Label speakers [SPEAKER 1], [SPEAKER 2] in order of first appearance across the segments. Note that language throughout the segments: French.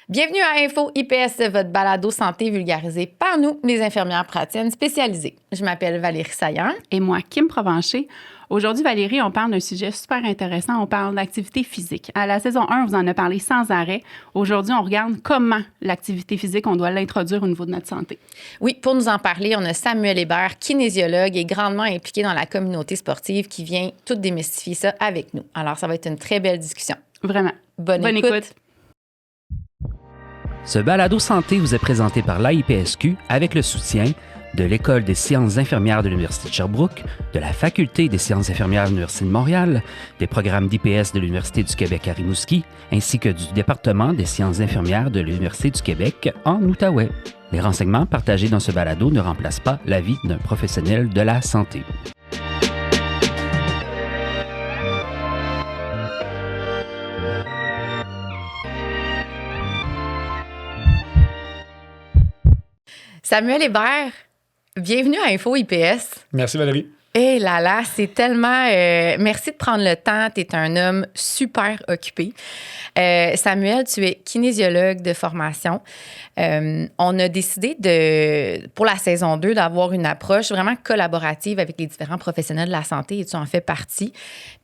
[SPEAKER 1] Bienvenue à Info IPS, votre balado santé vulgarisé par nous, les infirmières praticiennes spécialisées. Je m'appelle Valérie Saillant.
[SPEAKER 2] Et moi, Kim Provencher. Aujourd'hui, Valérie, on parle d'un sujet super intéressant. On parle d'activité physique. À la saison 1, vous en avez parlé sans arrêt. Aujourd'hui, on regarde comment l'activité physique, on doit l'introduire au niveau de notre santé.
[SPEAKER 1] Oui, pour nous en parler, on a Samuel Hébert, kinésiologue et grandement impliqué dans la communauté sportive qui vient tout démystifier ça avec nous. Alors, ça va être une très belle discussion.
[SPEAKER 2] Vraiment.
[SPEAKER 1] Bonne écoute.
[SPEAKER 3] Ce balado santé vous est présenté par l'AIPSQ avec le soutien de l'École des sciences infirmières de l'Université de Sherbrooke, de la Faculté des sciences infirmières de l'Université de Montréal, des programmes d'IPS de l'Université du Québec à Rimouski, ainsi que du département des sciences infirmières de l'Université du Québec en Outaouais. Les renseignements partagés dans ce balado ne remplacent pas l'avis d'un professionnel de la santé.
[SPEAKER 1] Samuel Hébert, bienvenue à Info IPS.
[SPEAKER 4] Merci Valérie.
[SPEAKER 1] Eh là, c'est tellement... merci de prendre le temps. Tu es un homme super occupé. Samuel, tu es kinésiologue de formation. On a décidé, pour la saison 2, d'avoir une approche vraiment collaborative avec les différents professionnels de la santé et tu en fais partie.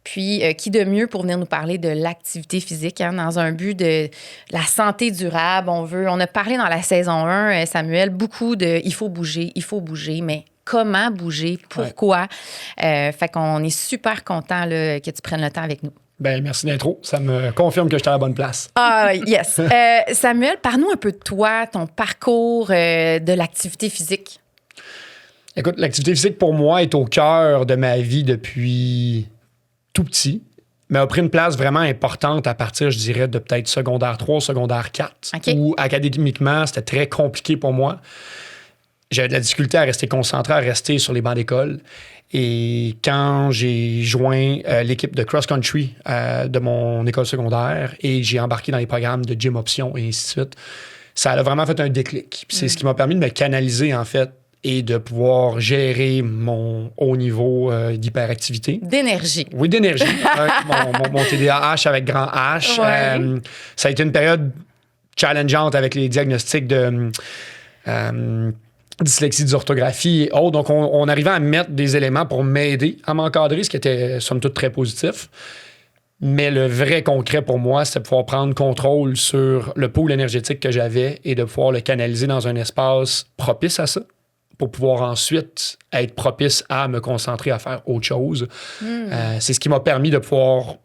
[SPEAKER 1] Puis, qui de mieux pour venir nous parler de l'activité physique dans un but de la santé durable. On a parlé dans la saison 1, Samuel, beaucoup de « il faut bouger », mais comment bouger, pourquoi. Ouais. Fait qu'on est super content là, que tu prennes le temps avec nous.
[SPEAKER 4] Bien, merci d'intro. Ça me confirme que j'étais à la bonne place.
[SPEAKER 1] Ah, yes. Samuel, parle-nous un peu de toi, ton parcours de l'activité physique.
[SPEAKER 4] Écoute, l'activité physique, pour moi, est au cœur de ma vie depuis tout petit, mais a pris une place vraiment importante à partir, je dirais, de peut-être secondaire 3, secondaire 4,
[SPEAKER 1] okay.
[SPEAKER 4] Où académiquement, c'était très compliqué pour moi. J'avais de la difficulté à rester concentré, à rester sur les bancs d'école. Et quand j'ai joint l'équipe de cross-country de mon école secondaire et j'ai embarqué dans les programmes de gym option et ainsi de suite, ça a vraiment fait un déclic. Puis c'est ce qui m'a permis de me canaliser, en fait, et de pouvoir gérer mon haut niveau d'hyperactivité.
[SPEAKER 1] D'énergie.
[SPEAKER 4] Oui, d'énergie. mon TDAH avec grand H.
[SPEAKER 1] Ouais.
[SPEAKER 4] Ça a été une période challengeante avec les diagnostics de... dyslexie, dysorthographie et autres. Donc, on arrivait à mettre des éléments pour m'aider à m'encadrer, ce qui était, somme toute, très positif. Mais le vrai concret pour moi, c'était de pouvoir prendre contrôle sur le pool énergétique que j'avais et de pouvoir le canaliser dans un espace propice à ça pour pouvoir ensuite être propice à me concentrer à faire autre chose. C'est ce qui m'a permis de pouvoir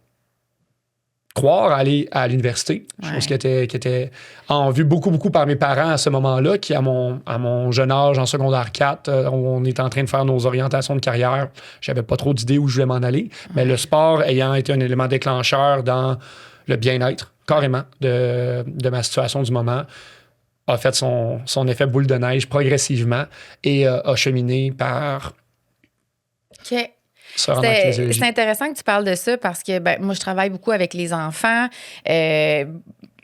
[SPEAKER 4] croire à aller à l'université, chose qui était en vue beaucoup par mes parents à ce moment-là, qui, à mon jeune âge, en secondaire 4, on était en train de faire nos orientations de carrière. J'avais pas trop d'idées où je voulais m'en aller, mais le sport ayant été un élément déclencheur dans le bien-être, carrément, de ma situation du moment, a fait son effet boule de neige progressivement et a cheminé par...
[SPEAKER 1] OK. C'est intéressant que tu parles de ça parce que moi, je travaille beaucoup avec les enfants.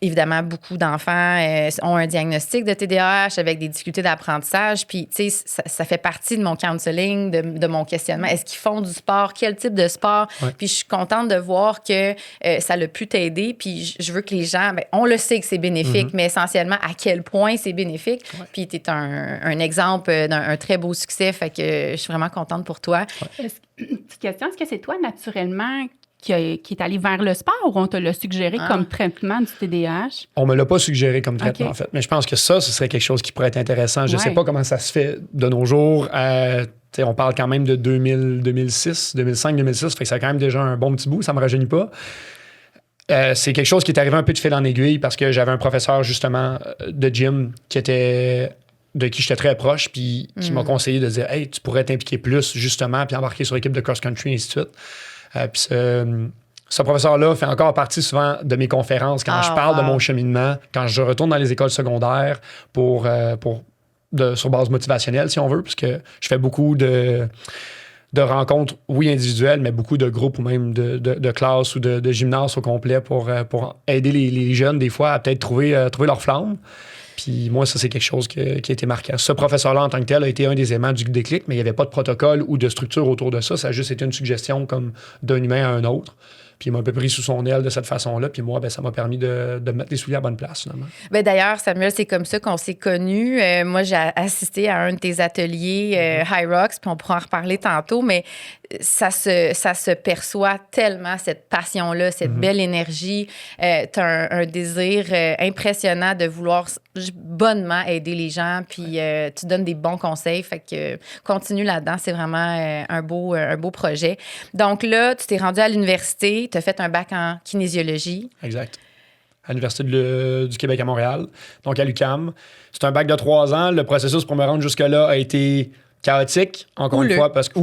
[SPEAKER 1] Évidemment, beaucoup d'enfants ont un diagnostic de TDAH avec des difficultés d'apprendissage. Puis, tu sais, ça fait partie de mon counseling, de mon questionnement. Est-ce qu'ils font du sport? Quel type de sport? Ouais. Puis, je suis contente de voir que ça l'a pu t'aider. Puis, je veux que les gens... on le sait que c'est bénéfique, mais essentiellement, à quel point c'est bénéfique. Ouais. Puis, tu es un exemple d'un très beau succès. Fait que je suis vraiment contente pour toi.
[SPEAKER 2] Ouais. Petite question, est-ce que c'est toi, naturellement, qui est allé vers le sport ou on te l'a suggéré comme traitement du TDAH?
[SPEAKER 4] On me l'a pas suggéré comme traitement, en fait. Mais je pense que ce serait quelque chose qui pourrait être intéressant. Je sais pas comment ça se fait de nos jours. On parle quand même de 2006, 2005, 2006. Fait que ça a quand même déjà un bon petit bout. Ça me rajeunit pas. C'est quelque chose qui est arrivé un peu de fil en aiguille parce que j'avais un professeur, justement, de gym de qui j'étais très proche, puis qui m'a conseillé de dire « Hey, tu pourrais t'impliquer plus, justement, puis embarquer sur l'équipe de cross-country, et ainsi de suite. » Puis ce professeur-là fait encore partie souvent de mes conférences quand je parle de mon cheminement, quand je retourne dans les écoles secondaires sur base motivationnelle, si on veut, parce que je fais beaucoup de rencontres, oui, individuelles, mais beaucoup de groupes ou même de classes ou de gymnases au complet pour aider les jeunes, des fois, à peut-être trouver leur flamme. Puis moi, ça, c'est quelque chose qui a été marquant. Ce professeur-là, en tant que tel, a été un des aimants du déclic, mais il n'y avait pas de protocole ou de structure autour de ça. Ça a juste été une suggestion comme d'un humain à un autre. Puis il m'a un peu pris sous son aile de cette façon-là. Puis moi, ça m'a permis de mettre les souliers à la bonne place, finalement.
[SPEAKER 1] Ben d'ailleurs, Samuel, c'est comme ça qu'on s'est connus. Moi, j'ai assisté à un de tes ateliers High Rocks, puis on pourra en reparler tantôt, mais ça se perçoit tellement, cette passion-là, cette belle énergie. Tu as un désir impressionnant de vouloir bonnement aider les gens, puis tu donnes des bons conseils. Fait que continue là-dedans, c'est vraiment un beau projet. Donc là, tu t'es rendu à l'université, tu as fait un bac en kinésiologie.
[SPEAKER 4] Exact. À l'Université du Québec à Montréal, donc à l'UQAM. C'est un bac de 3 ans. Le processus pour me rendre jusque-là a été chaotique, encore une fois, parce que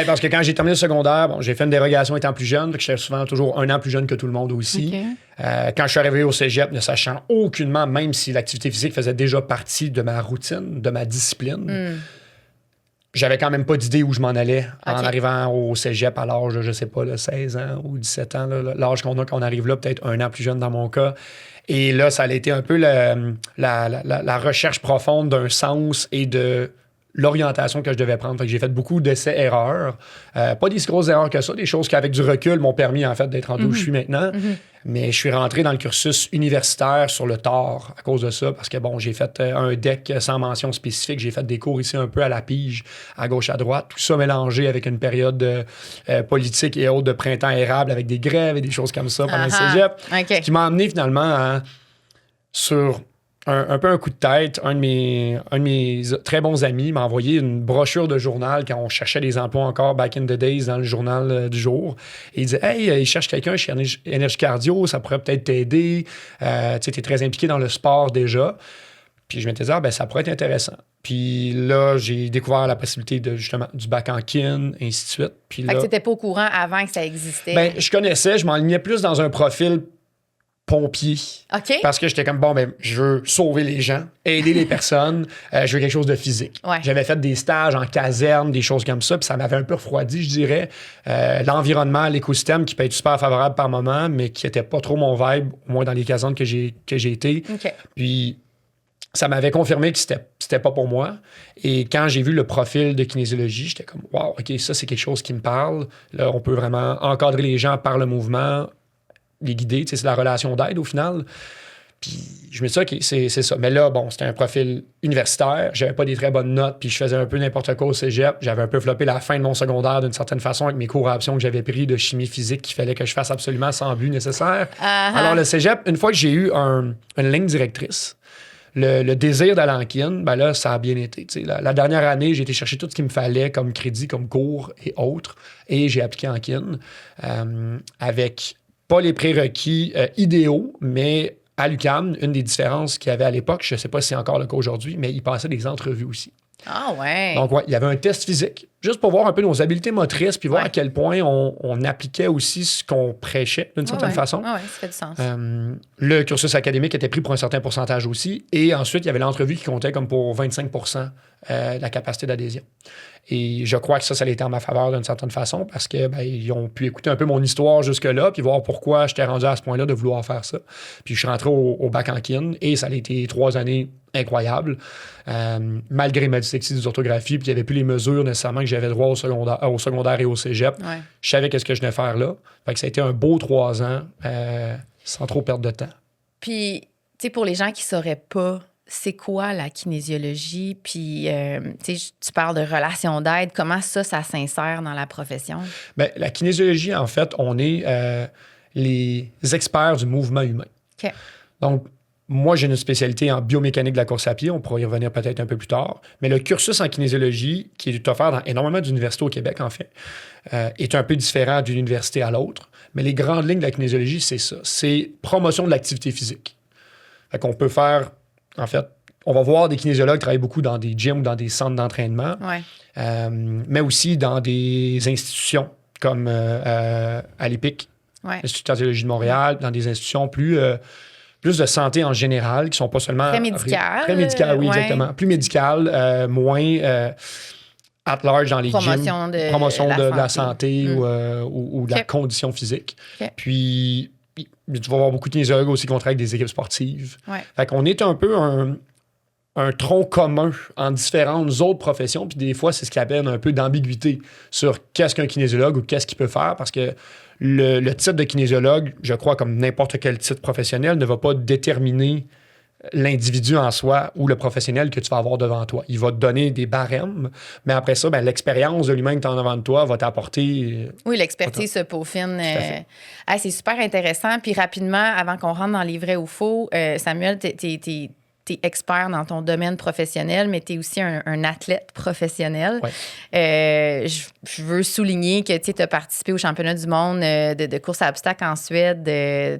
[SPEAKER 4] parce que quand j'ai terminé le secondaire, j'ai fait une dérogation étant plus jeune, donc j'étais souvent toujours 1 an plus jeune que tout le monde aussi. Okay. Quand je suis arrivé au cégep, ne sachant aucunement, même si l'activité physique faisait déjà partie de ma routine, de ma discipline, j'avais quand même pas d'idée où je m'en allais en arrivant au cégep à l'âge de, je sais pas, 16 ans ou 17 ans, là, l'âge qu'on a quand on arrive là, peut-être 1 an plus jeune dans mon cas. Et là, ça a été un peu la recherche profonde d'un sens et de l'orientation que je devais prendre. Fait que j'ai fait beaucoup d'essais-erreurs. Pas des si grosses erreurs que ça, des choses qui, avec du recul, m'ont permis, en fait, d'être rendu où je suis maintenant. Mais je suis rentré dans le cursus universitaire sur le tard à cause de ça, parce que, j'ai fait un DEC sans mention spécifique. J'ai fait des cours ici un peu à la pige, à gauche, à droite. Tout ça mélangé avec une période politique et autres de printemps érable, avec des grèves et des choses comme ça pendant le cégep.
[SPEAKER 1] Okay.
[SPEAKER 4] Ce qui m'a amené, finalement, sur un peu un coup de tête. Un de mes très bons amis m'a envoyé une brochure de journal quand on cherchait des emplois encore back in the days dans le journal du jour. Et il disait « Hey, il cherche quelqu'un chez Énergie Cardio, ça pourrait peut-être t'aider. Tu es très impliqué dans le sport déjà. » Puis je m'étais dit « ça pourrait être intéressant. » Puis là, j'ai découvert la possibilité justement du bac en kin, et ainsi de suite. Puis là,
[SPEAKER 1] fait que t'étais pas au courant avant que ça existait.
[SPEAKER 4] Je connaissais, je m'enlignais plus dans un profil pompier.
[SPEAKER 1] OK.
[SPEAKER 4] Parce que j'étais comme, je veux sauver les gens, aider les personnes, je veux quelque chose de physique.
[SPEAKER 1] Ouais.
[SPEAKER 4] J'avais fait des stages en caserne, des choses comme ça, puis ça m'avait un peu refroidi, je dirais. L'environnement, l'écosystème qui peut être super favorable par moment, mais qui n'était pas trop mon vibe, au moins dans les casernes que j'ai été.
[SPEAKER 1] Okay.
[SPEAKER 4] Puis ça m'avait confirmé que c'était pas pour moi. Et quand j'ai vu le profil de kinésiologie, j'étais comme, wow, OK, ça, c'est quelque chose qui me parle. Là, on peut vraiment encadrer les gens par le mouvement, les guider, c'est la relation d'aide au final. Puis je me dis, OK, c'est ça. Mais là, c'était un profil universitaire. J'avais pas des très bonnes notes, puis je faisais un peu n'importe quoi au cégep. J'avais un peu floppé la fin de mon secondaire d'une certaine façon avec mes cours à option que j'avais pris de chimie physique qu'il fallait que je fasse absolument sans but nécessaire. Alors le cégep, une fois que j'ai eu une ligne directrice, le désir d'aller en kin, là, ça a bien été. La dernière année, j'ai été chercher tout ce qu'il me fallait comme crédit, comme cours et autres, et j'ai appliqué en kin avec pas les prérequis idéaux, mais à l'UQAM, une des différences qu'il y avait à l'époque, je ne sais pas si c'est encore le cas aujourd'hui, mais il passait des entrevues aussi.
[SPEAKER 1] Ah ouais.
[SPEAKER 4] Donc, il y avait un test physique, juste pour voir un peu nos habiletés motrices, puis voir à quel point on appliquait aussi ce qu'on prêchait d'une certaine façon.
[SPEAKER 1] Ah ouais, ça fait du sens.
[SPEAKER 4] Le cursus académique était pris pour un certain pourcentage aussi. Et ensuite, il y avait l'entrevue qui comptait comme pour 25 % de la capacité d'adhésion. Et je crois que ça a été en ma faveur d'une certaine façon parce que ils ont pu écouter un peu mon histoire jusque-là puis voir pourquoi j'étais rendu à ce point-là de vouloir faire ça. Puis je suis rentré au bac en kin et ça a été 3 années incroyables. Malgré ma dyslexie d'orthographie, puis il n'y avait plus les mesures nécessairement que j'avais droit au secondaire et au cégep. Ouais. Je savais qu'est-ce que je venais faire là. Fait que ça a été un beau 3 ans sans trop perdre de temps.
[SPEAKER 1] Puis, tu sais, pour les gens qui ne sauraient pas c'est quoi la kinésiologie? Puis, tu parles de relation d'aide. Comment ça s'insère dans la profession?
[SPEAKER 4] Bien, la kinésiologie, en fait, on est les experts du mouvement humain.
[SPEAKER 1] OK.
[SPEAKER 4] Donc, moi, j'ai une spécialité en biomécanique de la course à pied. On pourra y revenir peut-être un peu plus tard. Mais le cursus en kinésiologie, qui est offert dans énormément d'universités au Québec, en fait, est un peu différent d'une université à l'autre. Mais les grandes lignes de la kinésiologie, c'est ça. C'est promotion de l'activité physique. Fait qu'on peut faire... En fait, on va voir des kinésiologues travailler beaucoup dans des gyms ou dans des centres d'entraînement, mais aussi dans des institutions comme à l'EPIC, l'Institut de cardiologie de Montréal, dans des institutions plus de santé en général, qui sont pas seulement...
[SPEAKER 1] Très médicales.
[SPEAKER 4] Très médicales, oui, exactement. Plus médicales, moins at large dans les gyms. Promotion de la santé ou de la condition physique. Okay. Puis... Tu vas voir beaucoup de kinésiologues aussi qui travaillent avec des équipes sportives. Fait qu'on est un peu un tronc commun en différentes autres professions, puis des fois, c'est ce qui amène un peu d'ambiguïté sur qu'est-ce qu'un kinésiologue ou qu'est-ce qu'il peut faire, parce que le titre de kinésiologue, je crois, comme n'importe quel titre professionnel, ne va pas déterminer l'individu en soi ou le professionnel que tu vas avoir devant toi. Il va te donner des barèmes, mais après ça, ben, l'expérience de l'humain que tu as devant de toi va t'apporter...
[SPEAKER 1] Oui, l'expertise se peaufine. C'est super intéressant. Puis rapidement, avant qu'on rentre dans les vrais ou faux, Samuel, t'es expert dans ton domaine professionnel, mais tu es aussi un athlète professionnel.
[SPEAKER 4] Ouais.
[SPEAKER 1] Je veux souligner que tu as participé au championnat du monde de course à obstacles en Suède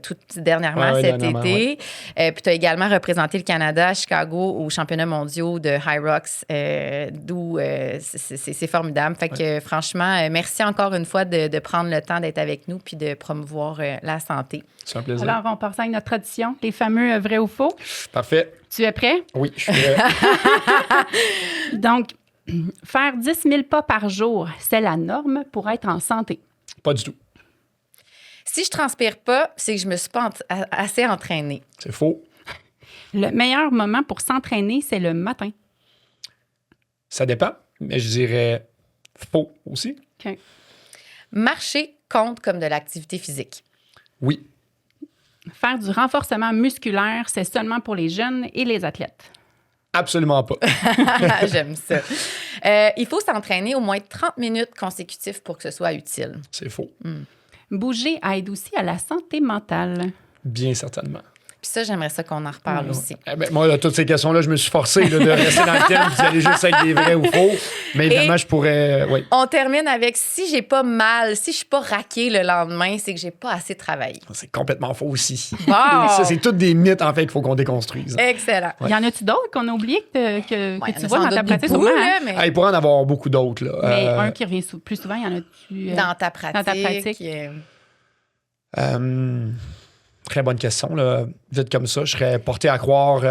[SPEAKER 1] tout dernièrement cet été. Puis tu as également représenté le Canada à Chicago aux championnats mondiaux de High Rocks, d'où c'est formidable. Fait que franchement, merci encore une fois de prendre le temps d'être avec nous puis de promouvoir la santé.
[SPEAKER 4] C'est un plaisir.
[SPEAKER 2] Alors, on passe à notre tradition, les fameux vrais ou faux.
[SPEAKER 4] Parfait.
[SPEAKER 2] Tu es prêt?
[SPEAKER 4] Oui, je suis prêt.
[SPEAKER 2] Donc, faire 10 000 pas par jour, c'est la norme pour être en santé?
[SPEAKER 4] Pas du tout.
[SPEAKER 1] Si je transpire pas, c'est que je me suis pas assez entraînée.
[SPEAKER 4] C'est faux.
[SPEAKER 2] Le meilleur moment pour s'entraîner, c'est le matin.
[SPEAKER 4] Ça dépend, mais je dirais faux aussi.
[SPEAKER 2] OK.
[SPEAKER 1] Marcher compte comme de l'activité physique.
[SPEAKER 4] Oui.
[SPEAKER 2] Faire du renforcement musculaire, c'est seulement pour les jeunes et les athlètes.
[SPEAKER 4] Absolument pas.
[SPEAKER 1] J'aime ça. Il faut s'entraîner au moins 30 minutes consécutives pour que ce soit utile.
[SPEAKER 4] C'est faux.
[SPEAKER 2] Bouger aide aussi à la santé mentale.
[SPEAKER 4] Bien certainement.
[SPEAKER 1] Puis ça, j'aimerais ça qu'on en reparle aussi.
[SPEAKER 4] Eh ben, moi, là, toutes ces questions-là, je me suis forcé là, de rester dans le thème puis d'aller juste avec des vrais ou faux. Mais évidemment, je pourrais... Oui.
[SPEAKER 1] On termine avec si j'ai pas mal, si je suis pas raquée le lendemain, c'est que j'ai pas assez travaillé.
[SPEAKER 4] C'est complètement faux aussi.
[SPEAKER 1] Wow!
[SPEAKER 4] Ça, c'est toutes des mythes, en fait, qu'il faut qu'on déconstruise.
[SPEAKER 1] Excellent.
[SPEAKER 2] Y en a-tu d'autres qu'on a oublié que
[SPEAKER 1] Ouais,
[SPEAKER 2] tu vois dans ta pratique?
[SPEAKER 1] beaucoup,
[SPEAKER 2] Sûrement, hein?
[SPEAKER 1] là, mais
[SPEAKER 4] Ah, il pourrait en avoir beaucoup d'autres. Là.
[SPEAKER 2] Mais un qui revient plus souvent, y en a-tu?
[SPEAKER 1] dans ta pratique.
[SPEAKER 2] dans ta pratique.
[SPEAKER 4] Très bonne question. Là. Vite comme ça, je serais porté à croire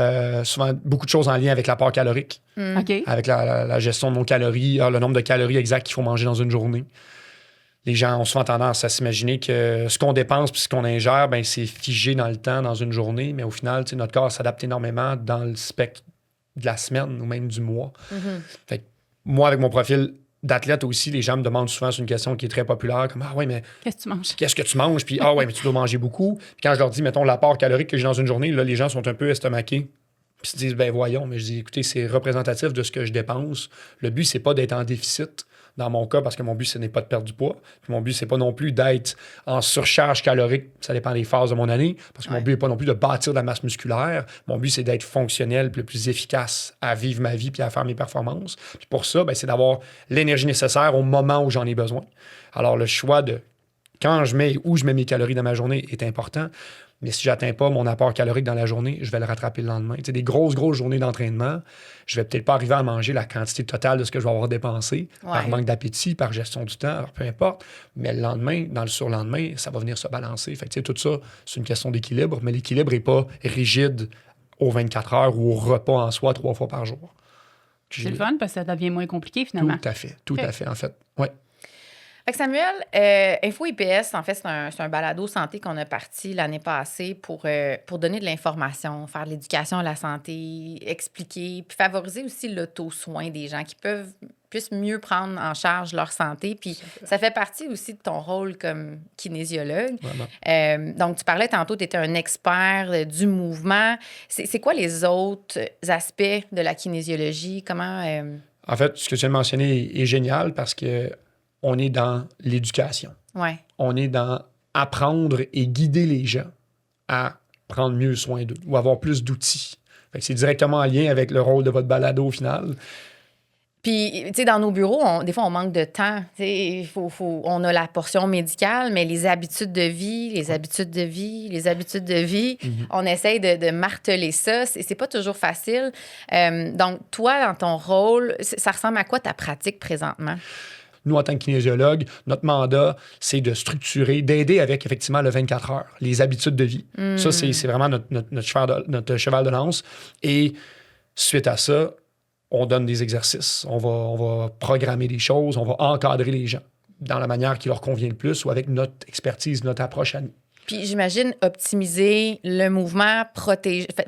[SPEAKER 4] souvent beaucoup de choses en lien avec l'apport calorique,
[SPEAKER 2] OK.
[SPEAKER 4] avec la gestion de nos calories, le nombre de calories exact qu'il faut manger dans une journée. Les gens ont souvent tendance à s'imaginer que ce qu'on dépense puis ce qu'on ingère, ben, c'est figé dans le temps, dans une journée, mais au final, notre corps s'adapte énormément dans le spectre de la semaine ou même du mois. Fait que moi, avec mon profil d'athlète aussi, les gens me demandent souvent, c'est une question qui est très populaire, comme « Ah ouais, mais
[SPEAKER 2] Qu'est-ce que tu manges?
[SPEAKER 4] qu'est-ce que tu manges? » Puis « Ah ouais, mais tu dois manger beaucoup. » Puis quand je leur dis, mettons, l'apport calorique que j'ai dans une journée, là, les gens sont un peu estomaqués. Puis ils se disent « Ben voyons. » Mais je dis « Écoutez, c'est représentatif de ce que je dépense. Le but, c'est pas d'être en déficit. Dans mon cas, parce que mon but, ce n'est pas de perdre du poids. Puis mon but, c'est pas non plus d'être en surcharge calorique. Ça dépend des phases de mon année. Parce que mon but n'est pas non plus de bâtir de la masse musculaire. Mon but, c'est d'être fonctionnel puis le plus efficace à vivre ma vie puis à faire mes performances. Puis pour ça, ben, c'est d'avoir l'énergie nécessaire au moment où j'en ai besoin. Alors, le choix de quand je mets où je mets mes calories dans ma journée est important. Mais si je n'atteins pas mon apport calorique dans la journée, je vais le rattraper le lendemain. Tu sais, des grosses journées d'entraînement, je vais peut-être pas arriver à manger la quantité totale de ce que je vais avoir dépensé par manque d'appétit, par gestion du temps, alors peu importe. Mais le lendemain, dans le surlendemain, ça va venir se balancer. Fait que, tu sais, tout ça, c'est une question d'équilibre, mais l'équilibre n'est pas rigide aux 24 heures ou au repas en soi 3 fois par jour.
[SPEAKER 2] C'est le fun parce que ça devient moins compliqué finalement.
[SPEAKER 4] Tout à fait, en fait. Ouais.
[SPEAKER 1] Fait que Samuel, Info IPS, en fait, c'est un balado santé qu'on a parti l'année passée pour donner de l'information, faire de l'éducation à la santé, expliquer, puis favoriser aussi l'auto-soin des gens qui puissent mieux prendre en charge leur santé. Puis ça fait partie aussi de ton rôle comme kinésiologue. Donc, tu parlais tantôt, tu étais un expert du mouvement. C'est quoi les autres aspects de la kinésiologie? Comment...
[SPEAKER 4] En fait, ce que tu viens de mentionner est génial parce que on est dans l'éducation.
[SPEAKER 1] Ouais.
[SPEAKER 4] On est dans apprendre et guider les gens à prendre mieux soin d'eux ou avoir plus d'outils. Fait que c'est directement en lien avec le rôle de votre balado au final.
[SPEAKER 1] Puis, tu sais, dans nos bureaux, des fois, on manque de temps. On a la portion médicale, mais les habitudes de vie, on essaye de marteler ça. C'est pas toujours facile. Donc, toi, dans ton rôle, ça ressemble à quoi ta pratique présentement?
[SPEAKER 4] Nous, en tant que kinésiologue, notre mandat, c'est de structurer, d'aider avec, effectivement, le 24 heures, les habitudes de vie. Ça, c'est vraiment notre cheval de lance. Et suite à ça, on donne des exercices. On va programmer des choses. On va encadrer les gens dans la manière qui leur convient le plus ou avec notre expertise, notre approche à nous.
[SPEAKER 1] Puis j'imagine optimiser le mouvement,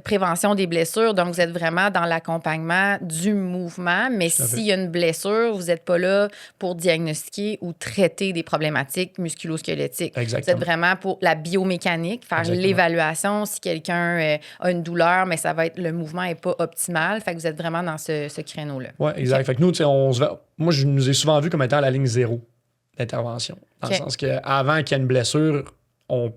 [SPEAKER 1] prévention des blessures. Donc, vous êtes vraiment dans l'accompagnement du mouvement. Mais s'il y a une blessure, vous n'êtes pas là pour diagnostiquer ou traiter des problématiques musculo-squelettiques.
[SPEAKER 4] Exactement.
[SPEAKER 1] Vous êtes vraiment pour la biomécanique, faire l'évaluation si quelqu'un a une douleur, mais ça va être le mouvement n'est pas optimal. Fait que vous êtes vraiment dans ce créneau-là.
[SPEAKER 4] Oui, exact. Fait que nous, moi, je nous ai souvent vu comme étant à la ligne zéro d'intervention. Dans le sens qu'avant qu'il y ait une blessure, on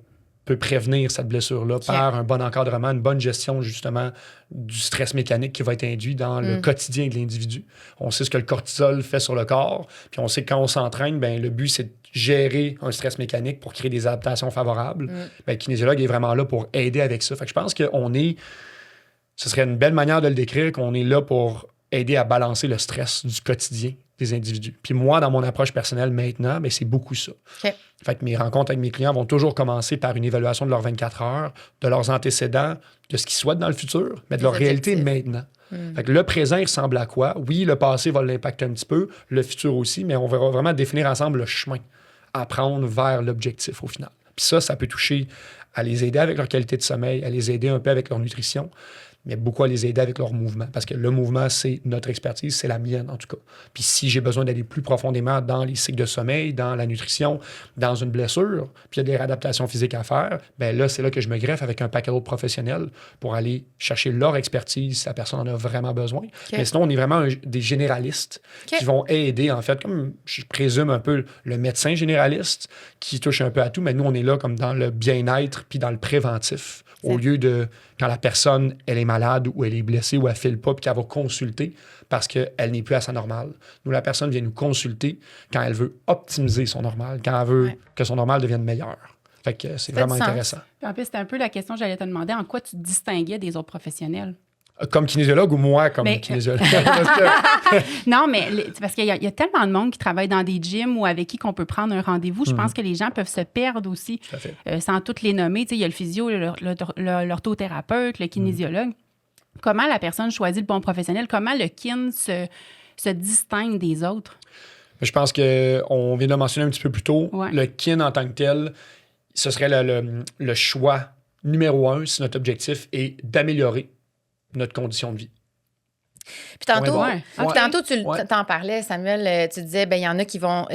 [SPEAKER 4] peut prévenir cette blessure-là par un bon encadrement, une bonne gestion, justement, du stress mécanique qui va être induit dans le quotidien de l'individu. On sait ce que le cortisol fait sur le corps, puis on sait que quand on s'entraîne, ben, le but, c'est de gérer un stress mécanique pour créer des adaptations favorables. Ben, le kinésiologue est vraiment là pour aider avec ça. Fait que je pense ce serait une belle manière de le décrire, qu'on est là pour aider à balancer le stress du quotidien des individus. Puis moi, dans mon approche personnelle maintenant, ben, c'est beaucoup ça.
[SPEAKER 1] Okay.
[SPEAKER 4] Fait que mes rencontres avec mes clients vont toujours commencer par une évaluation de leurs 24 heures, de leurs antécédents, de ce qu'ils souhaitent dans le futur, mais de leur réalité maintenant. Fait que le présent, il ressemble à quoi? Oui, le passé va l'impacter un petit peu, le futur aussi, mais on va vraiment définir ensemble le chemin à prendre vers l'objectif au final. Puis ça peut toucher à les aider avec leur qualité de sommeil, à les aider un peu avec leur nutrition, mais beaucoup à les aider avec leur mouvement. Parce que le mouvement, c'est notre expertise, c'est la mienne en tout cas. Puis si j'ai besoin d'aller plus profondément dans les cycles de sommeil, dans la nutrition, dans une blessure, puis il y a des réadaptations physiques à faire, bien là, c'est là que je me greffe avec un paquet d'autres professionnels pour aller chercher leur expertise si la personne en a vraiment besoin. Mais sinon, on est vraiment des généralistes qui vont aider, en fait, comme je présume un peu le médecin généraliste qui touche un peu à tout, mais nous, on est là comme dans le bien-être puis dans le préventif. Au lieu de, quand la personne, elle est malade ou elle est blessée ou elle ne file pas puis qu'elle va consulter parce qu'elle n'est plus à sa normale. Nous, la personne vient nous consulter quand elle veut optimiser son normal, quand elle veut que son normal devienne meilleur. Fait que c'est vraiment intéressant.
[SPEAKER 2] Puis en plus, c'était un peu la question que j'allais te demander. En quoi tu te distinguais des autres professionnels?
[SPEAKER 4] Comme kinésiologue ou moi comme kinésiologue?
[SPEAKER 2] Non, mais parce qu'il y a tellement de monde qui travaille dans des gyms ou avec qui qu'on peut prendre un rendez-vous. Je pense que les gens peuvent se perdre aussi sans toutes les nommer. Il y a le physio, l'orthothérapeute, le kinésiologue. Comment la personne choisit le bon professionnel? Comment le kin se distingue des autres?
[SPEAKER 4] Je pense qu'on vient de le mentionner un petit peu plus tôt.
[SPEAKER 2] Ouais.
[SPEAKER 4] Le kin en tant que tel, ce serait le choix numéro 1 si notre objectif est d'améliorer notre condition de vie.
[SPEAKER 1] Puis tantôt, tu t'en parlais, Samuel, tu disais, il y en a qui vont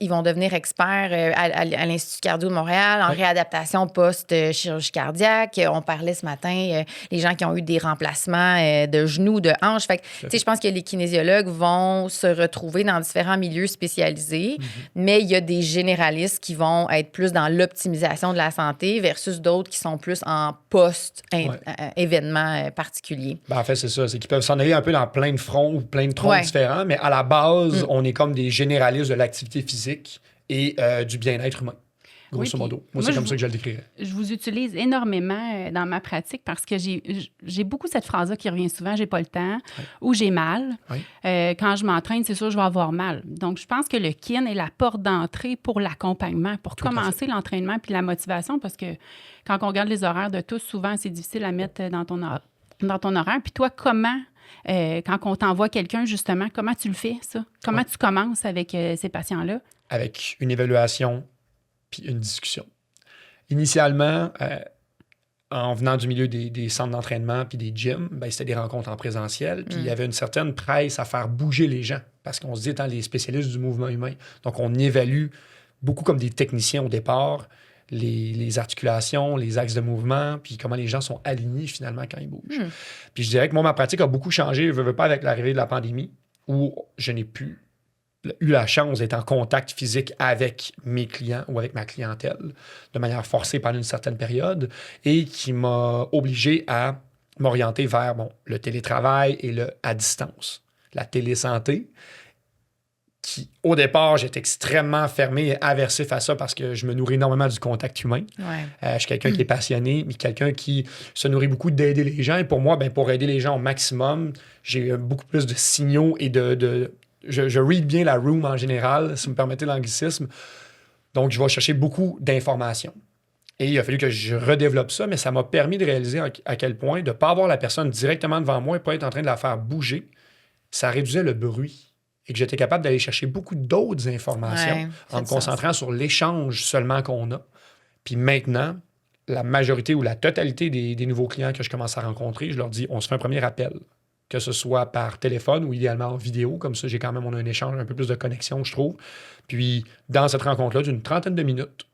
[SPEAKER 1] ils vont devenir experts à l'Institut cardio de Montréal en réadaptation post-chirurgie cardiaque. On parlait ce matin, les gens qui ont eu des remplacements de genoux, de hanches. Fait que, je pense que les kinésiologues vont se retrouver dans différents milieux spécialisés, mais il y a des généralistes qui vont être plus dans l'optimisation de la santé versus d'autres qui sont plus en post-événement particulier.
[SPEAKER 4] En fait, c'est ça. C'est qu'ils peuvent s'en aller un peu dans plein de fronts ou plein de troncs différents, mais à la base, on est comme des généralistes de l'activité physique et du bien-être humain, grosso modo. Moi, c'est comme ça que je le décrirais.
[SPEAKER 2] Je vous utilise énormément dans ma pratique parce que j'ai beaucoup cette phrase-là qui revient souvent, j'ai pas le temps ou j'ai mal. Quand je m'entraîne, c'est sûr je vais avoir mal. Donc, je pense que le kin est la porte d'entrée pour l'accompagnement, pour commencer l'entraînement puis la motivation parce que quand on regarde les horaires de tous, souvent, c'est difficile à mettre dans ton horaire. Puis toi, comment... quand on t'envoie quelqu'un, justement, comment tu le fais, ça? Comment tu commences avec ces patients-là?
[SPEAKER 4] Avec une évaluation puis une discussion. Initialement, en venant du milieu des centres d'entraînement puis des gyms, c'était des rencontres en présentiel. Puis il y avait une certaine presse à faire bouger les gens parce qu'on se dit étant les spécialistes du mouvement humain. Donc, on évalue beaucoup comme des techniciens au départ les articulations, les axes de mouvement, puis comment les gens sont alignés finalement quand ils bougent. Puis je dirais que moi, ma pratique a beaucoup changé, je veux pas avec l'arrivée de la pandémie, où je n'ai plus eu la chance d'être en contact physique avec mes clients ou avec ma clientèle de manière forcée pendant une certaine période et qui m'a obligé à m'orienter vers le télétravail et le à distance, la télésanté, qui, au départ, j'étais extrêmement fermé et aversif à ça parce que je me nourris énormément du contact humain. Je suis quelqu'un qui est passionné, mais quelqu'un qui se nourrit beaucoup d'aider les gens. Et pour moi, pour aider les gens au maximum, j'ai beaucoup plus de signaux et je read bien la room en général, si vous me permettez l'anglicisme. Donc, je vais chercher beaucoup d'informations. Et il a fallu que je redéveloppe ça, mais ça m'a permis de réaliser à quel point de ne pas avoir la personne directement devant moi et pas être en train de la faire bouger, ça réduisait le bruit. Et que j'étais capable d'aller chercher beaucoup d'autres informations en me concentrant sur l'échange seulement qu'on a. Puis maintenant, la majorité ou la totalité des nouveaux clients que je commence à rencontrer, je leur dis, on se fait un premier appel, que ce soit par téléphone ou idéalement en vidéo. Comme ça, on a un échange, un peu plus de connexion, je trouve. Puis, dans cette rencontre-là, d'une 30aine de minutes,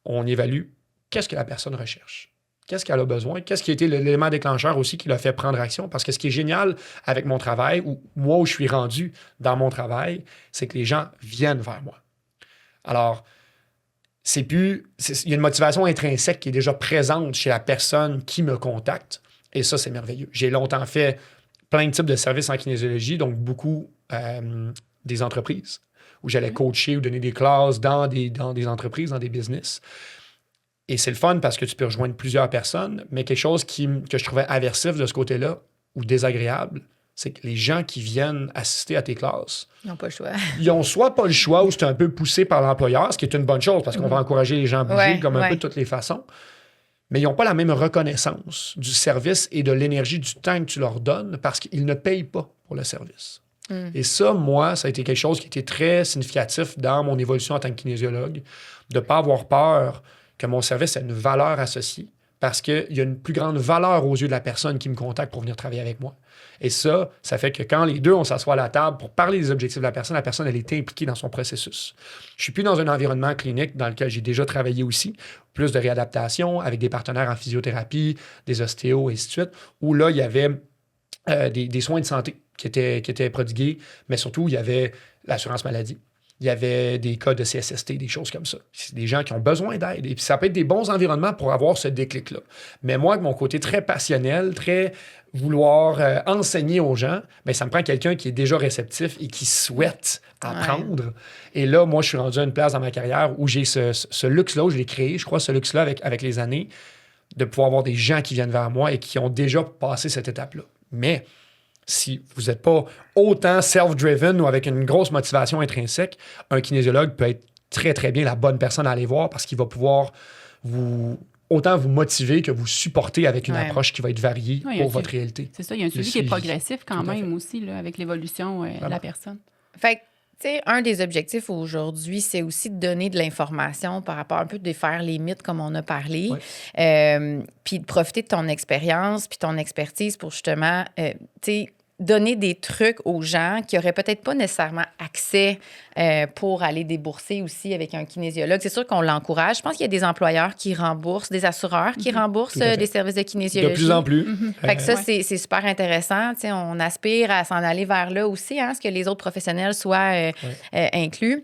[SPEAKER 4] on évalue qu'est-ce que la personne recherche. Qu'est-ce qu'elle a besoin? Qu'est-ce qui a été l'élément déclencheur aussi qui l'a fait prendre action? Parce que ce qui est génial avec mon travail, ou moi où je suis rendu dans mon travail, c'est que les gens viennent vers moi. Alors, il y a une motivation intrinsèque qui est déjà présente chez la personne qui me contacte. Et ça, c'est merveilleux. J'ai longtemps fait plein de types de services en kinésiologie, donc beaucoup des entreprises, où j'allais coacher ou donner des classes dans des entreprises, dans des business. Et c'est le fun parce que tu peux rejoindre plusieurs personnes, mais quelque chose que je trouvais aversif de ce côté-là, ou désagréable, c'est que les gens qui viennent assister à tes classes,
[SPEAKER 1] Ils n'ont pas le choix.
[SPEAKER 4] ils n'ont soit pas le choix ou c'est un peu poussé par l'employeur, ce qui est une bonne chose parce qu'on va encourager les gens à bouger comme un peu de toutes les façons, mais ils n'ont pas la même reconnaissance du service et de l'énergie du temps que tu leur donnes parce qu'ils ne payent pas pour le service. Et ça, moi, ça a été quelque chose qui était très significatif dans mon évolution en tant que kinésiologue, de ne pas avoir peur que mon service ait une valeur associée parce qu'il y a une plus grande valeur aux yeux de la personne qui me contacte pour venir travailler avec moi. Et ça fait que quand les deux, on s'assoit à la table pour parler des objectifs de la personne, elle est impliquée dans son processus. Je suis plus dans un environnement clinique dans lequel j'ai déjà travaillé aussi, plus de réadaptation avec des partenaires en physiothérapie, des ostéos et ainsi de suite, où là, il y avait des soins de santé qui étaient prodigués, mais surtout, il y avait l'assurance maladie. Il y avait des cas de CSST, des choses comme ça. C'est des gens qui ont besoin d'aide. Et puis, ça peut être des bons environnements pour avoir ce déclic-là. Mais moi, avec mon côté très passionnel, très vouloir enseigner aux gens, bien, ça me prend quelqu'un qui est déjà réceptif et qui souhaite apprendre. Ouais. Et là, moi, je suis rendu à une place dans ma carrière où j'ai ce luxe-là, où je l'ai créé, je crois, ce luxe-là avec les années, de pouvoir avoir des gens qui viennent vers moi et qui ont déjà passé cette étape-là. Mais si vous n'êtes pas autant self-driven ou avec une grosse motivation intrinsèque, un kinésiologue peut être très, très bien la bonne personne à aller voir parce qu'il va pouvoir autant vous motiver que vous supporter avec une approche qui va être variée pour votre réalité.
[SPEAKER 2] C'est ça, il y a un suivi qui est progressif quand même aussi là, avec l'évolution de la personne.
[SPEAKER 1] Fait que, tu sais, un des objectifs aujourd'hui, c'est aussi de donner de l'information par rapport un peu de défaire les mythes comme on a parlé, puis de profiter de ton expérience puis ton expertise pour justement, tu sais, donner des trucs aux gens qui n'auraient peut-être pas nécessairement accès pour aller débourser aussi avec un kinésiologue. C'est sûr qu'on l'encourage. Je pense qu'il y a des employeurs qui remboursent, des assureurs qui remboursent des services de kinésiologie.
[SPEAKER 4] De plus en plus.
[SPEAKER 1] Fait que ça, c'est super intéressant. T'sais, on aspire à s'en aller vers là aussi, hein, ce que les autres professionnels soient inclus.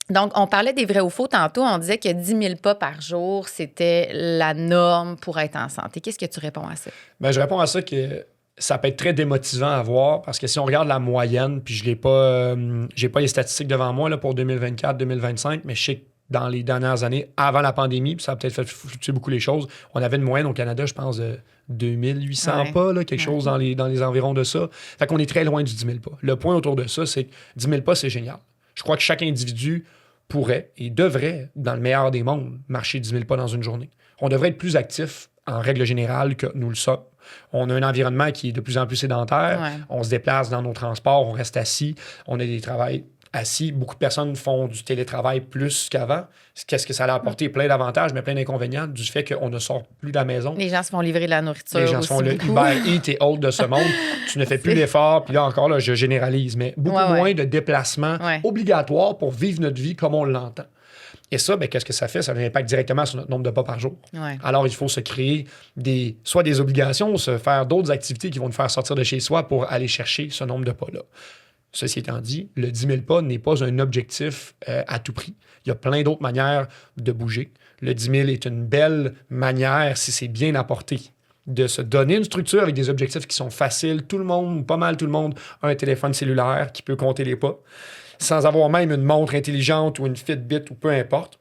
[SPEAKER 1] Donc, on parlait des vrais ou faux tantôt. On disait que 10 000 pas par jour, c'était la norme pour être en santé. Qu'est-ce que tu réponds à ça?
[SPEAKER 4] Bien, je réponds à ça que ça peut être très démotivant à voir parce que si on regarde la moyenne, puis je n'ai pas, j'ai pas les statistiques devant moi là, pour 2024-2025, mais je sais que dans les dernières années, avant la pandémie, puis ça a peut-être fait fluctuer beaucoup les choses, on avait une moyenne au Canada, je pense, de 2800 pas, là, quelque chose dans les environs de ça. Fait qu'on est très loin du 10 000 pas. Le point autour de ça, c'est que 10 000 pas, c'est génial. Je crois que chaque individu pourrait et devrait, dans le meilleur des mondes, marcher 10 000 pas dans une journée. On devrait être plus actif en règle générale que nous le sommes. On a un environnement qui est de plus en plus sédentaire. Ouais. On se déplace dans nos transports, on reste assis. On a des travails assis. Beaucoup de personnes font du télétravail plus qu'avant. Qu'est-ce que ça a apporté? Plein d'avantages, mais plein d'inconvénients du fait qu'on ne sort plus de la maison.
[SPEAKER 1] Les gens se font livrer de la nourriture.
[SPEAKER 4] Les gens se font le Uber Eats et autres de ce monde. Tu ne fais plus l'effort. Puis là, encore, là, je généralise, mais beaucoup moins de déplacements obligatoires pour vivre notre vie comme on l'entend. Et ça, bien, qu'est-ce que ça fait? Ça a un impact directement sur notre nombre de pas par jour. Ouais. Alors, il faut se créer soit des obligations, se faire d'autres activités qui vont nous faire sortir de chez soi pour aller chercher ce nombre de pas-là. Ceci étant dit, le 10 000 pas n'est pas un objectif à tout prix. Il y a plein d'autres manières de bouger. Le 10 000 est une belle manière, si c'est bien apporté, de se donner une structure avec des objectifs qui sont faciles. Tout le monde, pas mal tout le monde, a un téléphone cellulaire qui peut compter les pas, sans avoir même une montre intelligente ou une Fitbit ou peu importe.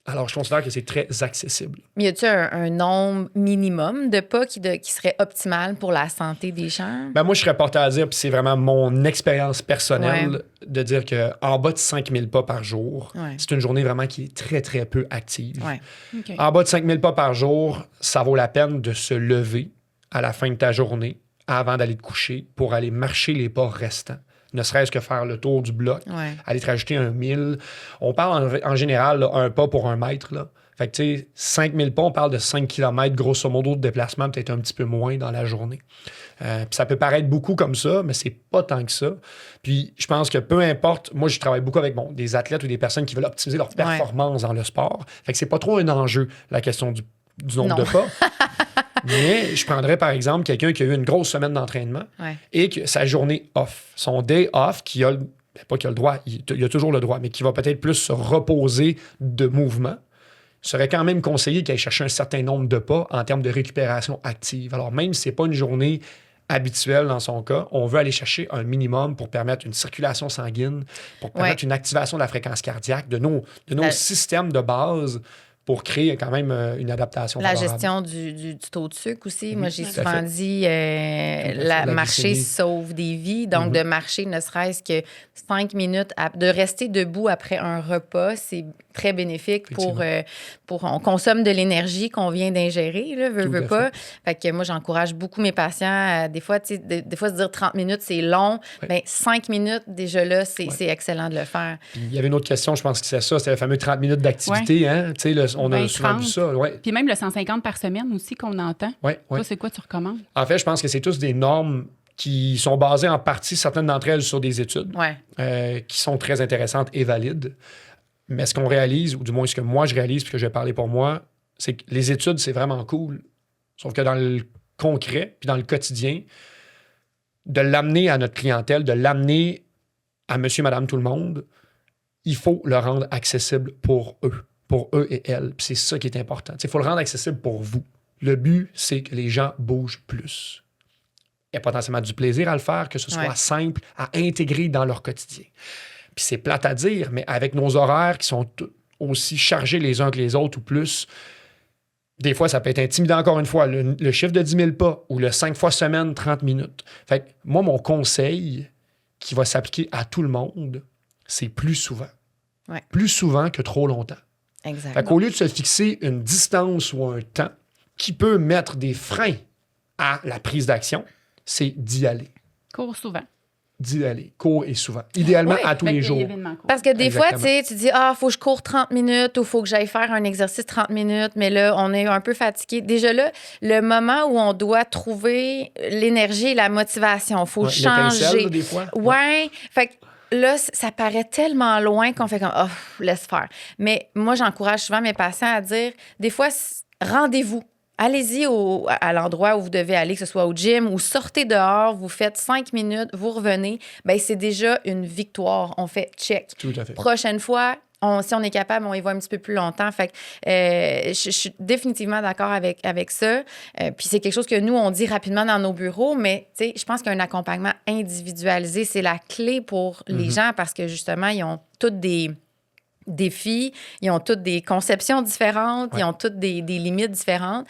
[SPEAKER 4] Alors, je considère que c'est très accessible.
[SPEAKER 1] Mais y a-t-il un nombre minimum de pas qui serait optimal pour la santé des gens?
[SPEAKER 4] Ben moi, je serais porté à dire, puis c'est vraiment mon expérience personnelle, de dire qu'en bas de 5 000 pas par jour, c'est une journée vraiment qui est très, très peu active. Ouais. Okay. En bas de 5 000 pas par jour, ça vaut la peine de se lever à la fin de ta journée avant d'aller te coucher pour aller marcher les pas restants. Ne serait-ce que faire le tour du bloc, aller te rajouter un 1000. On parle en général, là, un pas pour 1 mètre. Là. Fait que, tu sais, 5000 pas, on parle de 5 km, grosso modo, de déplacement, peut-être un petit peu moins dans la journée. Puis ça peut paraître beaucoup comme ça, mais c'est pas tant que ça. Puis je pense que peu importe, moi, je travaille beaucoup avec des athlètes ou des personnes qui veulent optimiser leur performance dans le sport. Fait que c'est pas trop un enjeu, la question du nombre de pas. Mais je prendrais, par exemple, quelqu'un qui a eu une grosse semaine d'entraînement et que sa journée off, son day off, pas qu'il a le droit, il a toujours le droit, mais qui va peut-être plus se reposer de mouvement, serait quand même conseillé qu'il aille chercher un certain nombre de pas en termes de récupération active. Alors, même si ce n'est pas une journée habituelle dans son cas, on veut aller chercher un minimum pour permettre une circulation sanguine, pour permettre une activation de la fréquence cardiaque, de nos systèmes de base pour créer quand même une adaptation favorable.
[SPEAKER 1] Gestion du taux de sucre aussi. Moi, j'ai souvent dit marcher sauve des vies. Donc, de marcher ne serait-ce que 5 minutes, de rester debout après un repas, c'est très bénéfique pour on consomme de l'énergie qu'on vient d'ingérer, là, veut pas. Fait que moi, j'encourage beaucoup mes patients des fois, tu sais, des fois se dire 30 minutes, c'est long. Ben, 5 minutes, déjà là, c'est excellent de le faire. Puis,
[SPEAKER 4] il y avait une autre question, je pense que c'est ça, c'était le fameux 30 minutes d'activité, hein? Tu sais, on a souvent vu ça.
[SPEAKER 2] Puis même le 150 par semaine aussi qu'on entend. Toi, c'est quoi tu recommandes?
[SPEAKER 4] En fait, je pense que c'est tous des normes qui sont basées en partie, certaines d'entre elles, sur des études qui sont très intéressantes et valides. Mais ce qu'on réalise, ou du moins ce que moi je réalise, puis que je vais parler pour moi, c'est que les études, c'est vraiment cool. Sauf que dans le concret, puis dans le quotidien, de l'amener à notre clientèle, de l'amener à monsieur, madame, tout le monde, il faut le rendre accessible pour eux et elles. Puis c'est ça qui est important. Il faut le rendre accessible pour vous. Le but, c'est que les gens bougent plus. Il y a potentiellement du plaisir à le faire, que ce soit simple à intégrer dans leur quotidien. Puis c'est plate à dire, mais avec nos horaires qui sont aussi chargés les uns que les autres ou plus, des fois, ça peut être intimidant encore une fois. Le chiffre de 10 000 pas ou le 5 fois semaine, 30 minutes. Fait que moi, mon conseil qui va s'appliquer à tout le monde, c'est plus souvent. Plus souvent que trop longtemps.
[SPEAKER 1] Exactement.
[SPEAKER 4] Fait qu'au lieu de se fixer une distance ou un temps qui peut mettre des freins à la prise d'action, c'est d'y aller.
[SPEAKER 2] Cours souvent.
[SPEAKER 4] D'y aller. Cours et souvent. Idéalement, à tous les jours.
[SPEAKER 1] Parce que des fois, tu dis, faut que je cours 30 minutes ou faut que j'aille faire un exercice 30 minutes, mais là, on est un peu fatigué. Déjà là, le moment où on doit trouver l'énergie et la motivation, il faut changer.
[SPEAKER 4] Là, des fois.
[SPEAKER 1] Fait que là, ça paraît tellement loin qu'on fait comme, laisse faire. Mais moi, j'encourage souvent mes patients à dire, des fois, rendez-vous. Allez-y à l'endroit où vous devez aller, que ce soit au gym ou sortez dehors, vous faites 5 minutes, vous revenez. Bien, c'est déjà une victoire. On fait check.
[SPEAKER 4] Tout à fait.
[SPEAKER 1] Prochaine fois, si on est capable, on y va un petit peu plus longtemps. Fait que je suis définitivement d'accord avec ça. Puis c'est quelque chose que nous, on dit rapidement dans nos bureaux, mais tu sais, je pense qu'un accompagnement individualisé, c'est la clé pour les gens parce que justement, ils ont toutes des défis, ils ont toutes des conceptions différentes, ils ont toutes des limites différentes.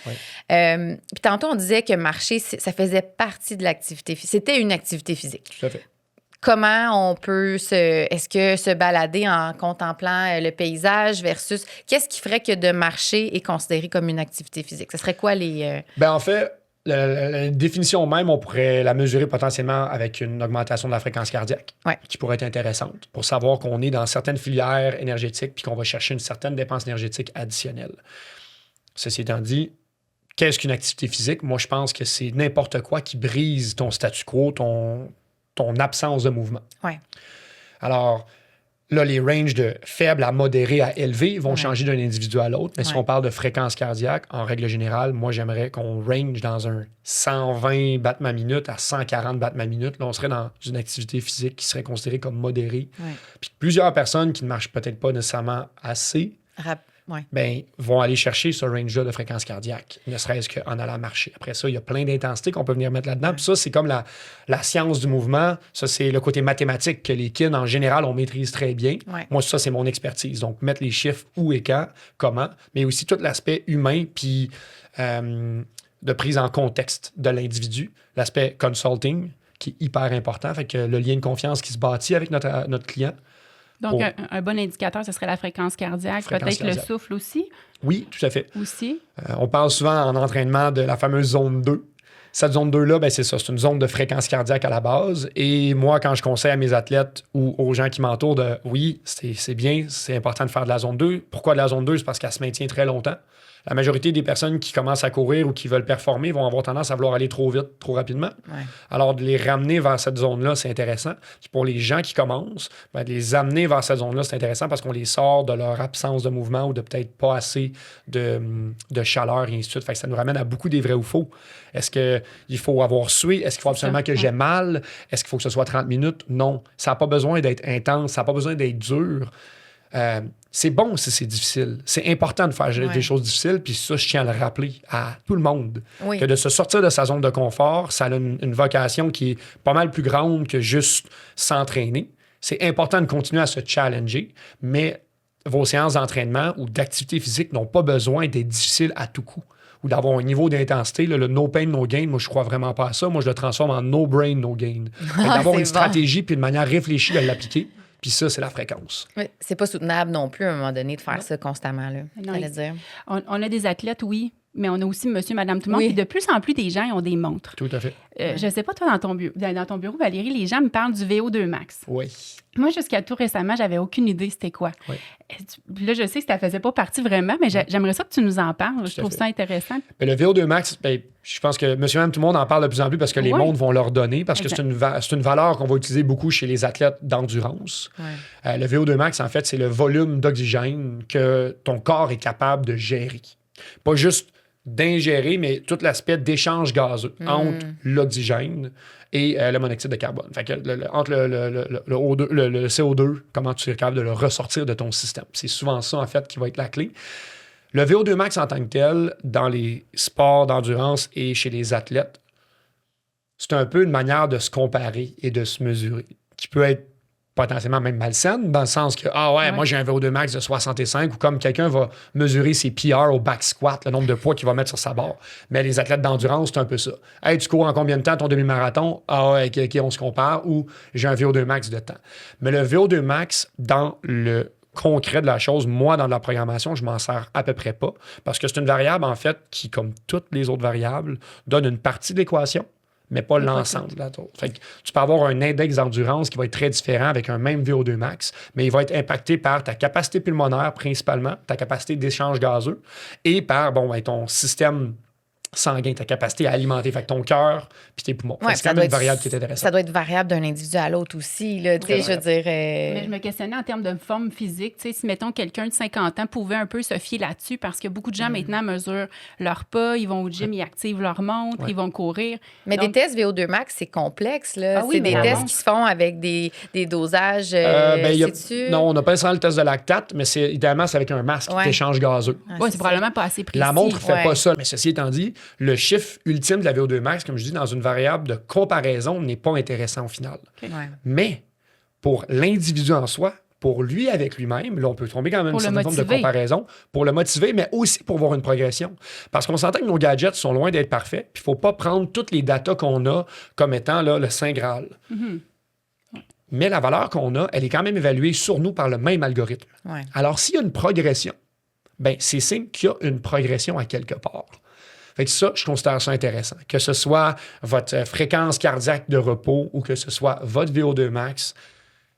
[SPEAKER 1] Puis tantôt, on disait que marcher, ça faisait partie de l'activité physique. C'était une activité physique.
[SPEAKER 4] Tout à fait.
[SPEAKER 1] Comment on peut est-ce que se balader en contemplant le paysage versus... Qu'est-ce qui ferait que de marcher est considéré comme une activité physique? Ce serait quoi les...
[SPEAKER 4] Ben en fait, la définition même, on pourrait la mesurer potentiellement avec une augmentation de la fréquence cardiaque qui pourrait être intéressante pour savoir qu'on est dans certaines filières énergétiques puis qu'on va chercher une certaine dépense énergétique additionnelle. Ceci étant dit, qu'est-ce qu'une activité physique? Moi, je pense que c'est n'importe quoi qui brise ton statu quo, ton absence de mouvement. Alors, là, les ranges de faible à modéré à élevé vont changer d'un individu à l'autre. Mais si on parle de fréquence cardiaque, en règle générale, moi, j'aimerais qu'on range dans un 120 battements minute à 140 battements minute. Là, on serait dans une activité physique qui serait considérée comme modérée. Puis plusieurs personnes qui ne marchent peut-être pas nécessairement assez vont aller chercher ce range-là de fréquence cardiaque, ne serait-ce qu'en allant marcher. Après ça, il y a plein d'intensités qu'on peut venir mettre là-dedans. Puis ça, c'est comme la science du mouvement. Ça, c'est le côté mathématique que les kin, en général, on maîtrise très bien. Moi, ça, c'est mon expertise. Donc, mettre les chiffres où et quand, comment, mais aussi tout l'aspect humain puis de prise en contexte de l'individu. L'aspect consulting, qui est hyper important. Fait que le lien de confiance qui se bâtit avec notre client.
[SPEAKER 2] Donc, un bon indicateur, ce serait la fréquence cardiaque, peut-être le souffle aussi?
[SPEAKER 4] Oui, tout à fait.
[SPEAKER 2] Aussi.
[SPEAKER 4] On parle souvent en entraînement de la fameuse zone 2. Cette zone 2-là, ben c'est ça. C'est une zone de fréquence cardiaque à la base. Et moi, quand je conseille à mes athlètes ou aux gens qui m'entourent de oui, c'est bien, c'est important de faire de la zone 2. Pourquoi de la zone 2? C'est parce qu'elle se maintient très longtemps. La majorité des personnes qui commencent à courir ou qui veulent performer vont avoir tendance à vouloir aller trop vite, trop rapidement.
[SPEAKER 1] Ouais.
[SPEAKER 4] Alors, de les ramener vers cette zone-là, c'est intéressant. Puis pour les gens qui commencent, ben, de les amener vers cette zone-là, c'est intéressant parce qu'on les sort de leur absence de mouvement ou de peut-être pas assez de chaleur et ainsi de suite. Fait que ça nous ramène à beaucoup des vrais ou faux. Est-ce qu'il faut avoir sué? Est-ce qu'il faut absolument que j'ai mal? Est-ce qu'il faut que ce soit 30 minutes? Non. Ça n'a pas besoin d'être intense. Ça n'a pas besoin d'être dur. C'est bon si c'est difficile. C'est important de faire des choses difficiles, puis ça, je tiens à le rappeler à tout le monde.
[SPEAKER 1] Oui.
[SPEAKER 4] Que de se sortir de sa zone de confort, ça a une vocation qui est pas mal plus grande que juste s'entraîner. C'est important de continuer à se challenger, mais vos séances d'entraînement ou d'activité physique n'ont pas besoin d'être difficiles à tout coup ou d'avoir un niveau d'intensité. Le no pain, no gain, moi, je crois vraiment pas à ça. Moi, je le transforme en no brain, no gain. D'avoir une stratégie puis une manière réfléchie de l'appliquer. Puis ça, c'est la fréquence.
[SPEAKER 1] Oui, c'est pas soutenable non plus à un moment donné de faire ça constamment. Là,
[SPEAKER 2] non,
[SPEAKER 1] dire.
[SPEAKER 2] On a des athlètes, oui, mais on a aussi monsieur, madame, tout le monde.
[SPEAKER 1] Oui.
[SPEAKER 2] Puis de plus en plus, des gens ils ont des montres.
[SPEAKER 4] Tout à fait.
[SPEAKER 2] Je sais pas, toi, dans ton bureau, Valérie, les gens me parlent du VO2 max.
[SPEAKER 4] Oui.
[SPEAKER 2] Moi, jusqu'à tout récemment, j'avais aucune idée c'était quoi.
[SPEAKER 4] Oui.
[SPEAKER 2] Là, je sais que ça faisait pas partie vraiment, mais j'aimerais ça que tu nous en parles. Je trouve ça intéressant.
[SPEAKER 4] Mais le VO2 max, ben, je pense que monsieur, madame, tout le monde en parle de plus en plus parce que les montres vont leur donner, parce que c'est une valeur qu'on va utiliser beaucoup chez les athlètes d'endurance.
[SPEAKER 1] Ouais.
[SPEAKER 4] Le VO2 max, en fait, c'est le volume d'oxygène que ton corps est capable de gérer. Pas juste d'ingérer, mais tout l'aspect d'échange gazeux entre l'oxygène et le monoxyde de carbone. Fait que entre le CO2, comment tu es capable de le ressortir de ton système. C'est souvent ça, en fait, qui va être la clé. Le VO2 max en tant que tel, dans les sports d'endurance et chez les athlètes, c'est un peu une manière de se comparer et de se mesurer, qui peut être potentiellement même malsaine, dans le sens que, moi j'ai un VO2 max de 65, ou comme quelqu'un va mesurer ses PR au back squat, le nombre de poids qu'il va mettre sur sa barre. Mais les athlètes d'endurance, c'est un peu ça. Hey, tu cours en combien de temps ton demi-marathon? OK, on se compare, ou j'ai un VO2 max de temps. Mais le VO2 max, dans le concret de la chose, moi, dans la programmation, je m'en sers à peu près pas, parce que c'est une variable, en fait, qui, comme toutes les autres variables, donne une partie de l'équation, mais pas l'ensemble de la tour. Fait que tu peux avoir un index d'endurance qui va être très différent avec un même VO2 max, mais il va être impacté par ta capacité pulmonaire principalement, ta capacité d'échange gazeux, et par ton système sanguin, ta capacité à alimenter, fait que ton cœur puis tes poumons.
[SPEAKER 1] Ouais,
[SPEAKER 4] c'est quand même une variable qui est intéressante.
[SPEAKER 1] Ça doit être variable d'un individu à l'autre aussi. Là, je veux dire...
[SPEAKER 2] Mais je me questionnais en termes de forme physique. Si, mettons, quelqu'un de 50 ans pouvait un peu se fier là-dessus, parce que beaucoup de gens, maintenant, mesurent leur pas, ils vont au gym, ils activent leur montre, ils vont courir.
[SPEAKER 1] Mais des tests VO2 max, c'est complexe. Là. C'est des tests qui se font avec des dosages...
[SPEAKER 4] Non, on n'a pas nécessairement le test de lactate, mais idéalement, c'est avec un masque d'échange gazeux.
[SPEAKER 2] C'est probablement pas assez précis.
[SPEAKER 4] La montre ne fait pas ça. Mais ceci étant dit, le chiffre ultime de la VO2 max, comme je dis, dans une variable de comparaison, n'est pas intéressant au final.
[SPEAKER 1] Okay. Ouais.
[SPEAKER 4] Mais pour l'individu en soi, pour lui avec lui-même, là, on peut tomber quand même une certaine forme de comparaison, pour le motiver, mais aussi pour voir une progression. Parce qu'on s'entend que nos gadgets sont loin d'être parfaits, puis il ne faut pas prendre toutes les datas qu'on a comme étant là, le Saint Graal. Mais la valeur qu'on a, elle est quand même évaluée sur nous par le même algorithme.
[SPEAKER 1] Ouais.
[SPEAKER 4] Alors, s'il y a une progression, c'est signe qu'il y a une progression à quelque part. Fait que ça, je considère ça intéressant. Que ce soit votre fréquence cardiaque de repos ou que ce soit votre VO2 max,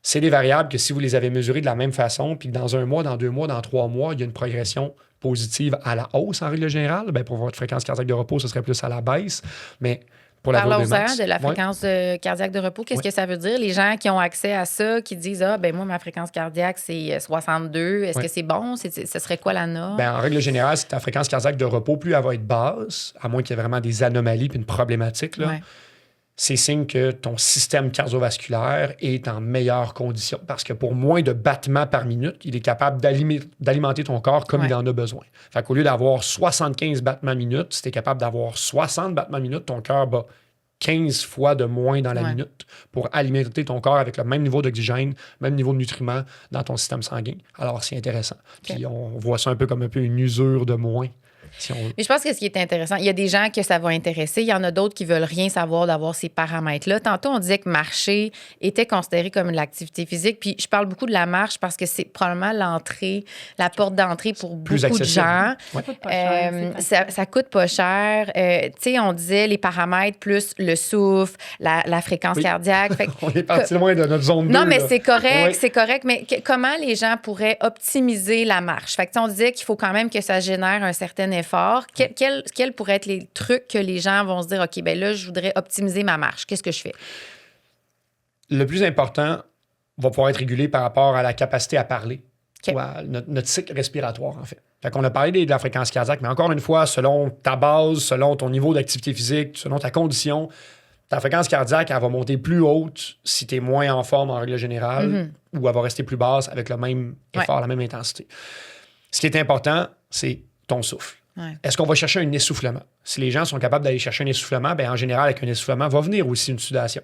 [SPEAKER 4] c'est des variables que si vous les avez mesurées de la même façon, puis que dans 1 mois, dans 2 mois, dans 3 mois, il y a une progression positive à la hausse en règle générale, pour votre fréquence cardiaque de repos, ce serait plus à la baisse. Mais pour la VO2 max,
[SPEAKER 1] de la fréquence cardiaque de repos. Qu'est-ce que ça veut dire? Les gens qui ont accès à ça, qui disent moi, ma fréquence cardiaque, c'est 62. Est-ce que c'est bon? Ce serait quoi la norme?
[SPEAKER 4] En règle générale, c'est ta fréquence cardiaque de repos, plus elle va être basse, à moins qu'il y ait vraiment des anomalies puis une problématique, là, c'est signe que ton système cardiovasculaire est en meilleure condition. Parce que pour moins de battements par minute, il est capable d'alimenter ton corps comme il en a besoin. Fait qu'au lieu d'avoir 75 battements minute, si tu es capable d'avoir 60 battements minute, ton cœur bat 15 fois de moins dans la minute pour alimenter ton corps avec le même niveau d'oxygène, même niveau de nutriments dans ton système sanguin. Alors, c'est intéressant. Puis on voit ça un peu comme une usure de moins
[SPEAKER 1] Mais je pense que ce qui est intéressant, il y a des gens que ça va intéresser, il y en a d'autres qui veulent rien savoir d'avoir ces paramètres-là. Tantôt, on disait que marcher était considéré comme de l'activité physique, puis je parle beaucoup de la marche parce que c'est probablement la porte d'entrée pour beaucoup de gens.
[SPEAKER 2] Ouais.
[SPEAKER 1] Ça coûte pas cher. Tu sais, on disait les paramètres plus le souffle, la fréquence cardiaque. Fait
[SPEAKER 4] on est parti loin de notre zone 2.
[SPEAKER 1] Non, mais c'est correct,
[SPEAKER 4] Oui.
[SPEAKER 1] c'est correct. Mais comment les gens pourraient optimiser la marche? Fait que, on disait qu'il faut quand même que ça génère un certain effort. Quels pourraient être les trucs que les gens vont se dire, OK, ben là, je voudrais optimiser ma marche. Qu'est-ce que je fais?
[SPEAKER 4] Le plus important va pouvoir être régulé par rapport à la capacité à parler.
[SPEAKER 1] Okay.
[SPEAKER 4] Ou à notre cycle respiratoire, en fait. Fait qu'on a parlé de la fréquence cardiaque, mais encore une fois, selon ta base, selon ton niveau d'activité physique, selon ta condition, ta fréquence cardiaque, elle va monter plus haute si tu es moins en forme en règle générale, ou elle va rester plus basse avec le même effort, la même intensité. Ce qui est important, c'est ton souffle.
[SPEAKER 1] Ouais.
[SPEAKER 4] Est-ce qu'on va chercher un essoufflement? Si les gens sont capables d'aller chercher un essoufflement, bien, en général, avec un essoufflement, va venir aussi une sudation.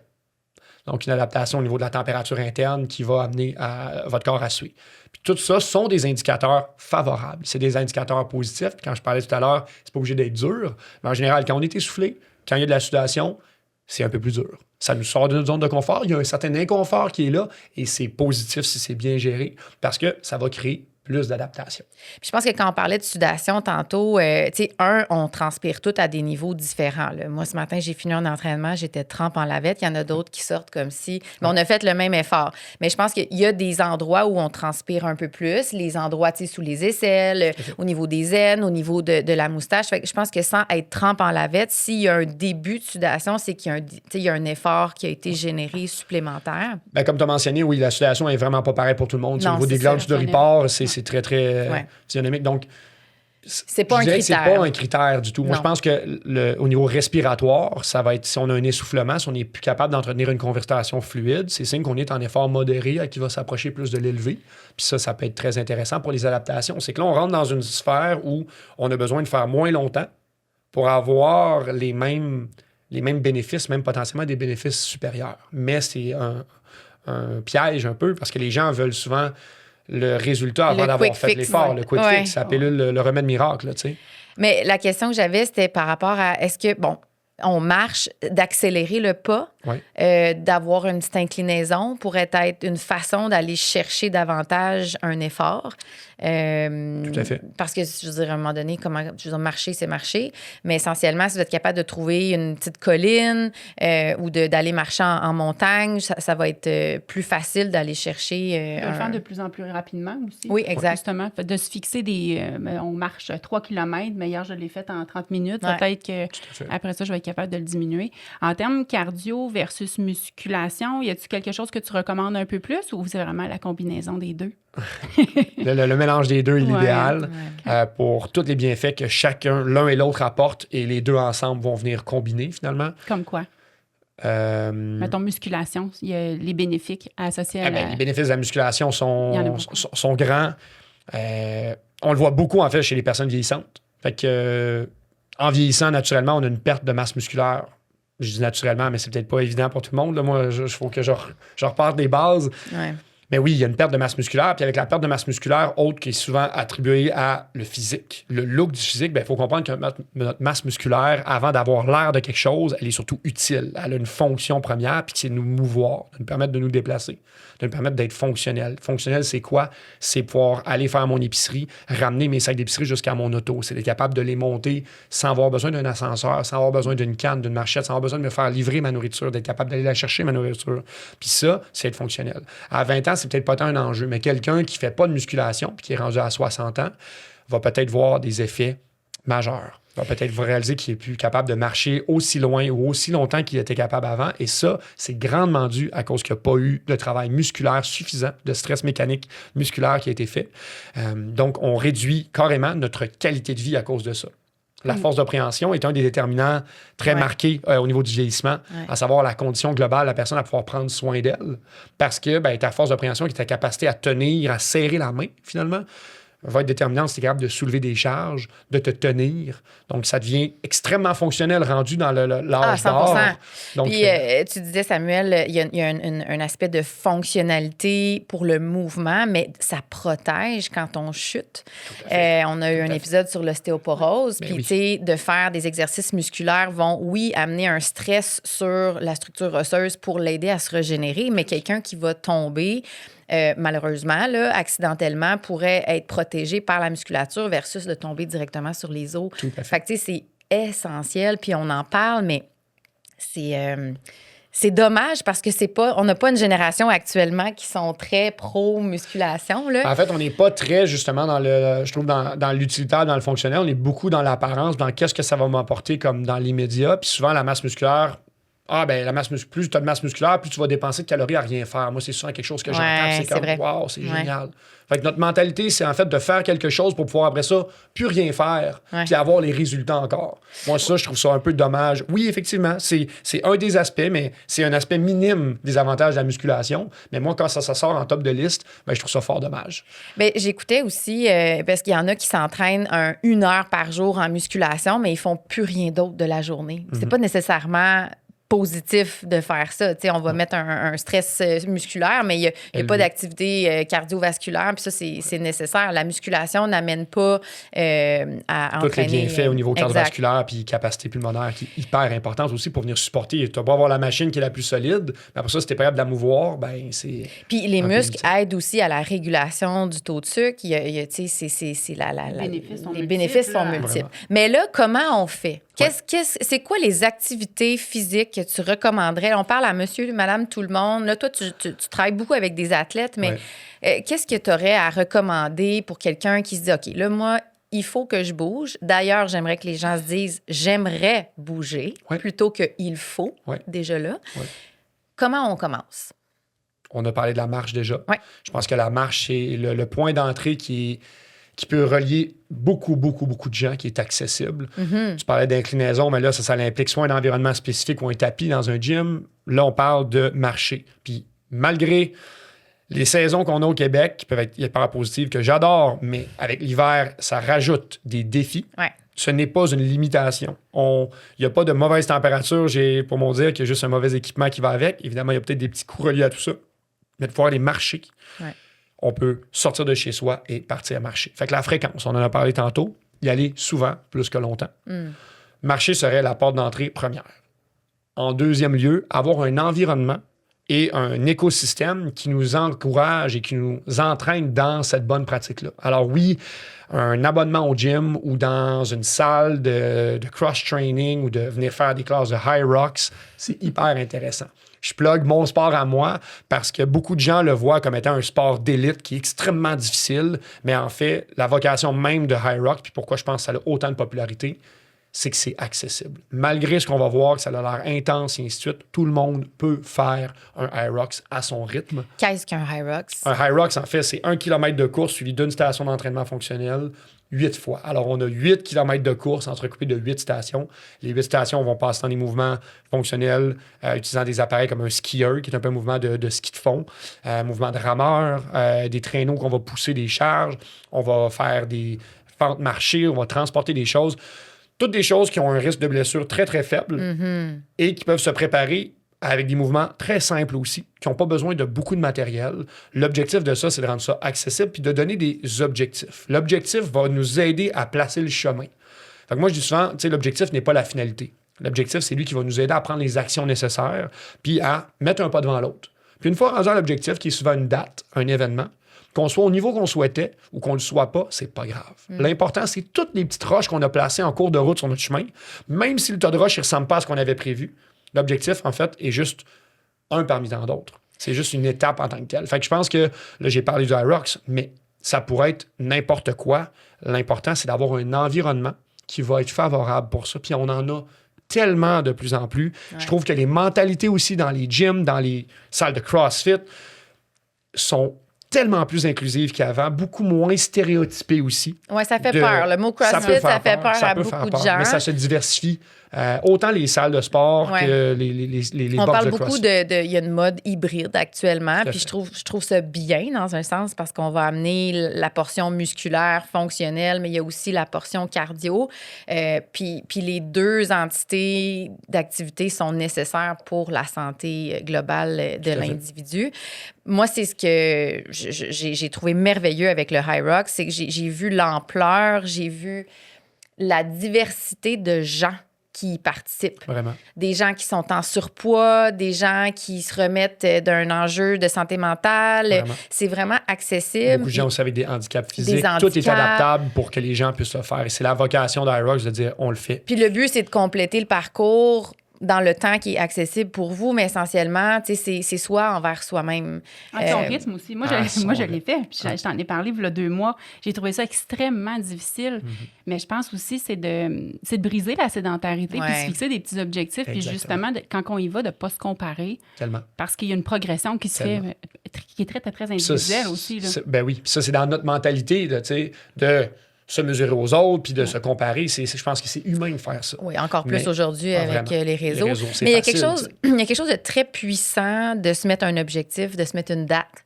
[SPEAKER 4] Donc, une adaptation au niveau de la température interne qui va amener votre corps à suer. Puis tout ça sont des indicateurs favorables. C'est des indicateurs positifs. Puis quand je parlais tout à l'heure, c'est pas obligé d'être dur. Mais en général, quand on est essoufflé, quand il y a de la sudation, c'est un peu plus dur. Ça nous sort de notre zone de confort. Il y a un certain inconfort qui est là et c'est positif si c'est bien géré parce que ça va créer plus d'adaptation.
[SPEAKER 1] Puis je pense que quand on parlait de sudation tantôt, tu sais, on transpire tout à des niveaux différents. Là. Moi, ce matin, j'ai fini un entraînement, j'étais trempe en lavette. Il y en a d'autres qui sortent comme si... Mais on a fait le même effort. Mais je pense qu'il y a des endroits où on transpire un peu plus, les endroits, tu sais, sous les aisselles, au niveau des aines, au niveau de la moustache. Fait que je pense que sans être trempe en lavette, s'il y a un début de sudation, c'est qu'il y a un effort qui a été généré supplémentaire.
[SPEAKER 4] Bien, comme tu as mentionné, oui, la sudation est vraiment pas pareille pour tout le monde.
[SPEAKER 1] Non,
[SPEAKER 4] au niveau des glandes sudoripores, c'est très, très physionomique. Donc,
[SPEAKER 1] c'est pas un critère.
[SPEAKER 4] C'est pas un critère du tout. Moi,
[SPEAKER 1] Non.
[SPEAKER 4] je pense que au niveau respiratoire, ça va être si on a un essoufflement, si on n'est plus capable d'entretenir une conversation fluide, c'est signe qu'on est en effort modéré qui va s'approcher plus de l'élevé. Puis ça peut être très intéressant pour les adaptations. C'est que là, on rentre dans une sphère où on a besoin de faire moins longtemps pour avoir les mêmes bénéfices, même potentiellement des bénéfices supérieurs. Mais c'est un piège un peu parce que les gens veulent souvent le résultat avant d'avoir fait l'effort, le quick fix, la pilule, le remède miracle, tu sais.
[SPEAKER 1] Mais la question que j'avais, c'était par rapport à est-ce que, on marche, d'accélérer le pas, d'avoir une petite inclinaison pourrait être une façon d'aller chercher davantage un effort.
[SPEAKER 4] Tout à fait.
[SPEAKER 1] Parce que, je veux dire, à un moment donné, marcher, c'est marcher. Mais essentiellement, si vous êtes capable de trouver une petite colline ou d'aller marcher en montagne, ça va être plus facile d'aller chercher.
[SPEAKER 2] Le faire de plus en plus rapidement aussi.
[SPEAKER 1] Oui, exact.
[SPEAKER 2] Justement, de se fixer on marche 3 km, mais hier, je l'ai fait en 30 minutes.
[SPEAKER 1] Ouais.
[SPEAKER 2] Peut-être qu'après ça, je vais être capable de le diminuer. En termes cardio versus musculation, y a-t-il quelque chose que tu recommandes un peu plus ou c'est vraiment la combinaison des deux?
[SPEAKER 4] le mélange des deux est l'idéal pour tous les bienfaits que l'un et l'autre apportent et les deux ensemble vont venir combiner finalement.
[SPEAKER 2] Comme quoi? Mettons musculation, il y a les bénéfices associés à
[SPEAKER 4] les bénéfices de la musculation sont grands. On le voit beaucoup en fait chez les personnes vieillissantes. Fait que en vieillissant, naturellement, on a une perte de masse musculaire. Je dis naturellement, mais c'est peut-être pas évident pour tout le monde. Là. Moi, il faut que je reparte des bases.
[SPEAKER 1] Ouais.
[SPEAKER 4] Mais oui, il y a une perte de masse musculaire. Puis avec la perte de masse musculaire, autre qui est souvent attribuée à le physique, le look du physique, il faut comprendre que notre masse musculaire, avant d'avoir l'air de quelque chose, elle est surtout utile. Elle a une fonction première, puis c'est de nous mouvoir, de nous permettre de nous déplacer, de nous permettre d'être fonctionnel. Fonctionnel, c'est quoi? C'est pouvoir aller faire mon épicerie, ramener mes sacs d'épicerie jusqu'à mon auto. C'est d'être capable de les monter sans avoir besoin d'un ascenseur, sans avoir besoin d'une canne, d'une marchette, sans avoir besoin de me faire livrer ma nourriture, d'être capable d'aller la chercher, ma nourriture. Puis ça, c'est être fonctionnel. À 20 ans, c'est peut-être pas tant un enjeu, mais quelqu'un qui ne fait pas de musculation puis qui est rendu à 60 ans va peut-être voir des effets majeurs. Va peut-être réaliser qu'il n'est plus capable de marcher aussi loin ou aussi longtemps qu'il était capable avant. Et ça, c'est grandement dû à cause qu'il n'y a pas eu de travail musculaire suffisant, de stress mécanique musculaire qui a été fait. Donc, on réduit carrément notre qualité de vie à cause de ça. La force d'appréhension est un des déterminants très marqués au niveau du vieillissement, à savoir la condition globale de la personne à pouvoir prendre soin d'elle. Parce que ta force d'appréhension qui est ta capacité à tenir, à serrer la main, finalement, va être déterminante si tu es capable de soulever des charges, de te tenir. Donc, ça devient extrêmement fonctionnel rendu dans l'âge d'or. Donc,
[SPEAKER 1] puis, tu disais, Samuel, il y a un aspect de fonctionnalité pour le mouvement, mais ça protège quand on chute. On a eu un épisode sur l'ostéoporose. Puis, tu sais, de faire des exercices musculaires vont, oui, amener un stress sur la structure osseuse pour l'aider à se régénérer, mais quelqu'un qui va tomber... malheureusement, là, accidentellement, pourrait être protégé par la musculature versus de tomber directement sur les os.
[SPEAKER 4] Tout à fait.
[SPEAKER 1] Fait que, tu sais, c'est essentiel, puis on en parle, mais c'est dommage parce que on n'a pas une génération actuellement qui sont très pro-musculation, là.
[SPEAKER 4] En fait, on n'est pas très, justement, je trouve, dans l'utilitaire, dans le fonctionnel. On est beaucoup dans l'apparence, dans qu'est-ce que ça va m'apporter comme dans l'immédiat. Puis souvent, la masse musculaire... plus tu as de masse musculaire, plus tu vas dépenser de calories à rien faire. Moi, c'est souvent quelque chose que j'entends. C'est comme,
[SPEAKER 1] vrai.
[SPEAKER 4] wow, c'est génial. Fait que notre mentalité, c'est en fait de faire quelque chose pour pouvoir, après ça, plus rien faire, puis avoir les résultats encore. Moi, ça, je trouve ça un peu dommage. Oui, effectivement, c'est un des aspects, mais c'est un aspect minime des avantages de la musculation. Mais moi, quand ça sort en top de liste, je trouve ça fort dommage.
[SPEAKER 1] Bien, j'écoutais aussi, parce qu'il y en a qui s'entraînent 1 heure par jour en musculation, mais ils font plus rien d'autre de la journée. C'est pas nécessairement... positif de faire ça. T'sais, on va mettre un stress musculaire, mais il n'y a pas d'activité cardiovasculaire, puis ça, c'est nécessaire. La musculation n'amène pas à entraîner...
[SPEAKER 4] Tous les bienfaits au niveau cardiovasculaire puis capacité pulmonaire qui est hyper importante aussi pour venir supporter. Tu vas pas avoir la machine qui est la plus solide, mais après ça, si tu es capable de la mouvoir, c'est...
[SPEAKER 1] Puis les muscles aident aussi à la régulation du taux de sucre. Les bénéfices sont multiples.
[SPEAKER 4] Vraiment.
[SPEAKER 1] Mais là, comment on fait? C'est quoi les activités physiques que tu recommanderais? On parle à monsieur, madame, tout le monde. Là, toi, tu travailles beaucoup avec des athlètes, mais qu'est-ce que tu aurais à recommander pour quelqu'un qui se dit, OK, là, moi, il faut que je bouge. D'ailleurs, j'aimerais que les gens se disent, j'aimerais bouger plutôt que il faut, déjà là. Comment on commence?
[SPEAKER 4] On a parlé de la marche déjà. Je pense que la marche, c'est le point d'entrée qui peut relier beaucoup de gens, qui est accessible. Tu parlais d'inclinaison, mais là, ça implique soit un environnement spécifique ou un tapis dans un gym. Là, on parle de marcher. Puis malgré les saisons qu'on a au Québec, qui peuvent être hyper positives, que j'adore, mais avec l'hiver, ça rajoute des défis. Ce n'est pas une limitation. Il n'y a pas de mauvaise température, pour mon dire qu'il y a juste un mauvais équipement qui va avec. Évidemment, il y a peut-être des petits coûts reliés à tout ça. Mais de pouvoir aller marcher... on peut sortir de chez soi et partir marcher. Fait que la fréquence, on en a parlé tantôt, y aller souvent, plus que longtemps. Marcher serait la porte d'entrée première. En deuxième lieu, avoir un environnement et un écosystème qui nous encourage et qui nous entraîne dans cette bonne pratique-là. Alors oui, un abonnement au gym ou dans une salle de cross-training ou de venir faire des classes de High Rocks, c'est hyper intéressant. Je plug mon sport à moi parce que beaucoup de gens le voient comme étant un sport d'élite qui est extrêmement difficile, mais en fait, la vocation même de High Rock, puis pourquoi je pense que ça a autant de popularité, c'est que c'est accessible. Malgré ce qu'on va voir, que ça a l'air intense et ainsi de suite, tout le monde peut faire un High Rocks à son rythme.
[SPEAKER 1] Qu'est-ce qu'un High Rocks?
[SPEAKER 4] Un High Rocks, en fait, c'est 1 km de course suivi d'une station d'entraînement fonctionnel 8 fois. Alors, on a 8 km de course entrecoupés de 8 stations. Les 8 stations vont passer dans des mouvements fonctionnels utilisant des appareils comme un skieur, qui est un peu un mouvement de ski de fond, un mouvement de rameur, des traîneaux qu'on va pousser des charges, on va faire des fentes marchées, on va transporter des choses. Toutes des choses qui ont un risque de blessure très, très faible et qui peuvent se préparer avec des mouvements très simples aussi, qui n'ont pas besoin de beaucoup de matériel. L'objectif de ça, c'est de rendre ça accessible puis de donner des objectifs. L'objectif va nous aider à placer le chemin. Fait que moi, je dis souvent, l'objectif n'est pas la finalité. L'objectif, c'est lui qui va nous aider à prendre les actions nécessaires puis à mettre un pas devant l'autre. Puis une fois rendu à l'objectif, qui est souvent une date, un événement, qu'on soit au niveau qu'on souhaitait ou qu'on ne le soit pas, c'est pas grave. L'important, c'est toutes les petites roches qu'on a placées en cours de route sur notre chemin, même si le tas de roches ne ressemble pas à ce qu'on avait prévu. L'objectif, en fait, est juste un parmi tant d'autres. C'est juste une étape en tant que telle. Fait que je pense que, là, j'ai parlé du High Rocks, mais ça pourrait être n'importe quoi. L'important, c'est d'avoir un environnement qui va être favorable pour ça. Puis on en a tellement de plus en plus. Je trouve que les mentalités aussi dans les gyms, dans les salles de CrossFit sont tellement plus inclusive qu'avant, beaucoup moins stéréotypée aussi.
[SPEAKER 1] Oui, ça fait peur. Le mot CrossFit, ça fait peur à beaucoup de gens.
[SPEAKER 4] Mais ça se diversifie Autant les salles de sport que les
[SPEAKER 1] On
[SPEAKER 4] box
[SPEAKER 1] parle
[SPEAKER 4] de
[SPEAKER 1] beaucoup
[SPEAKER 4] CrossFit.
[SPEAKER 1] il y a une mode hybride actuellement,
[SPEAKER 4] Tout à
[SPEAKER 1] puis
[SPEAKER 4] fait.
[SPEAKER 1] je trouve ça bien dans un sens parce qu'on va amener la portion musculaire, fonctionnelle, mais il y a aussi la portion cardio. Puis les deux entités d'activité sont nécessaires pour la santé globale de
[SPEAKER 4] Tout à fait.
[SPEAKER 1] l'individu. Moi, c'est ce que j'ai trouvé merveilleux avec le High Rock, c'est que j'ai vu l'ampleur, j'ai vu la diversité de gens qui y participent.
[SPEAKER 4] Vraiment.
[SPEAKER 1] Des gens qui sont en surpoids, des gens qui se remettent d'un enjeu de santé mentale.
[SPEAKER 4] Vraiment.
[SPEAKER 1] C'est vraiment accessible.
[SPEAKER 4] Beaucoup de gens aussi avec des handicaps physiques.
[SPEAKER 1] Des
[SPEAKER 4] Tout est
[SPEAKER 1] handicaps.
[SPEAKER 4] adaptable pour que les gens puissent le faire. Et c'est la vocation d'Irox de dire on le fait.
[SPEAKER 1] Puis le but, c'est de compléter le parcours dans le temps qui est accessible pour vous, mais essentiellement, tu sais, c'est soi envers soi-même.
[SPEAKER 2] Son rythme aussi. Moi, je l'ai fait. Puis je t'en ai parlé il y a 2 mois. J'ai trouvé ça extrêmement difficile. Mais je pense aussi c'est de briser la sédentarité puis se fixer des petits objectifs. Puis justement, quand on y va, de ne pas se comparer.
[SPEAKER 4] Tellement.
[SPEAKER 2] Parce qu'il y a une progression qui se fait, qui est très, très, très individuelle aussi. Là.
[SPEAKER 4] Ben oui. Puis ça, c'est dans notre mentalité de se mesurer aux autres puis de se comparer. Je pense que c'est humain de faire ça.
[SPEAKER 1] Oui, encore plus aujourd'hui avec les réseaux.
[SPEAKER 4] C'est
[SPEAKER 1] mais il y a
[SPEAKER 4] facile,
[SPEAKER 1] quelque chose de très puissant de se mettre un objectif, de se mettre une date.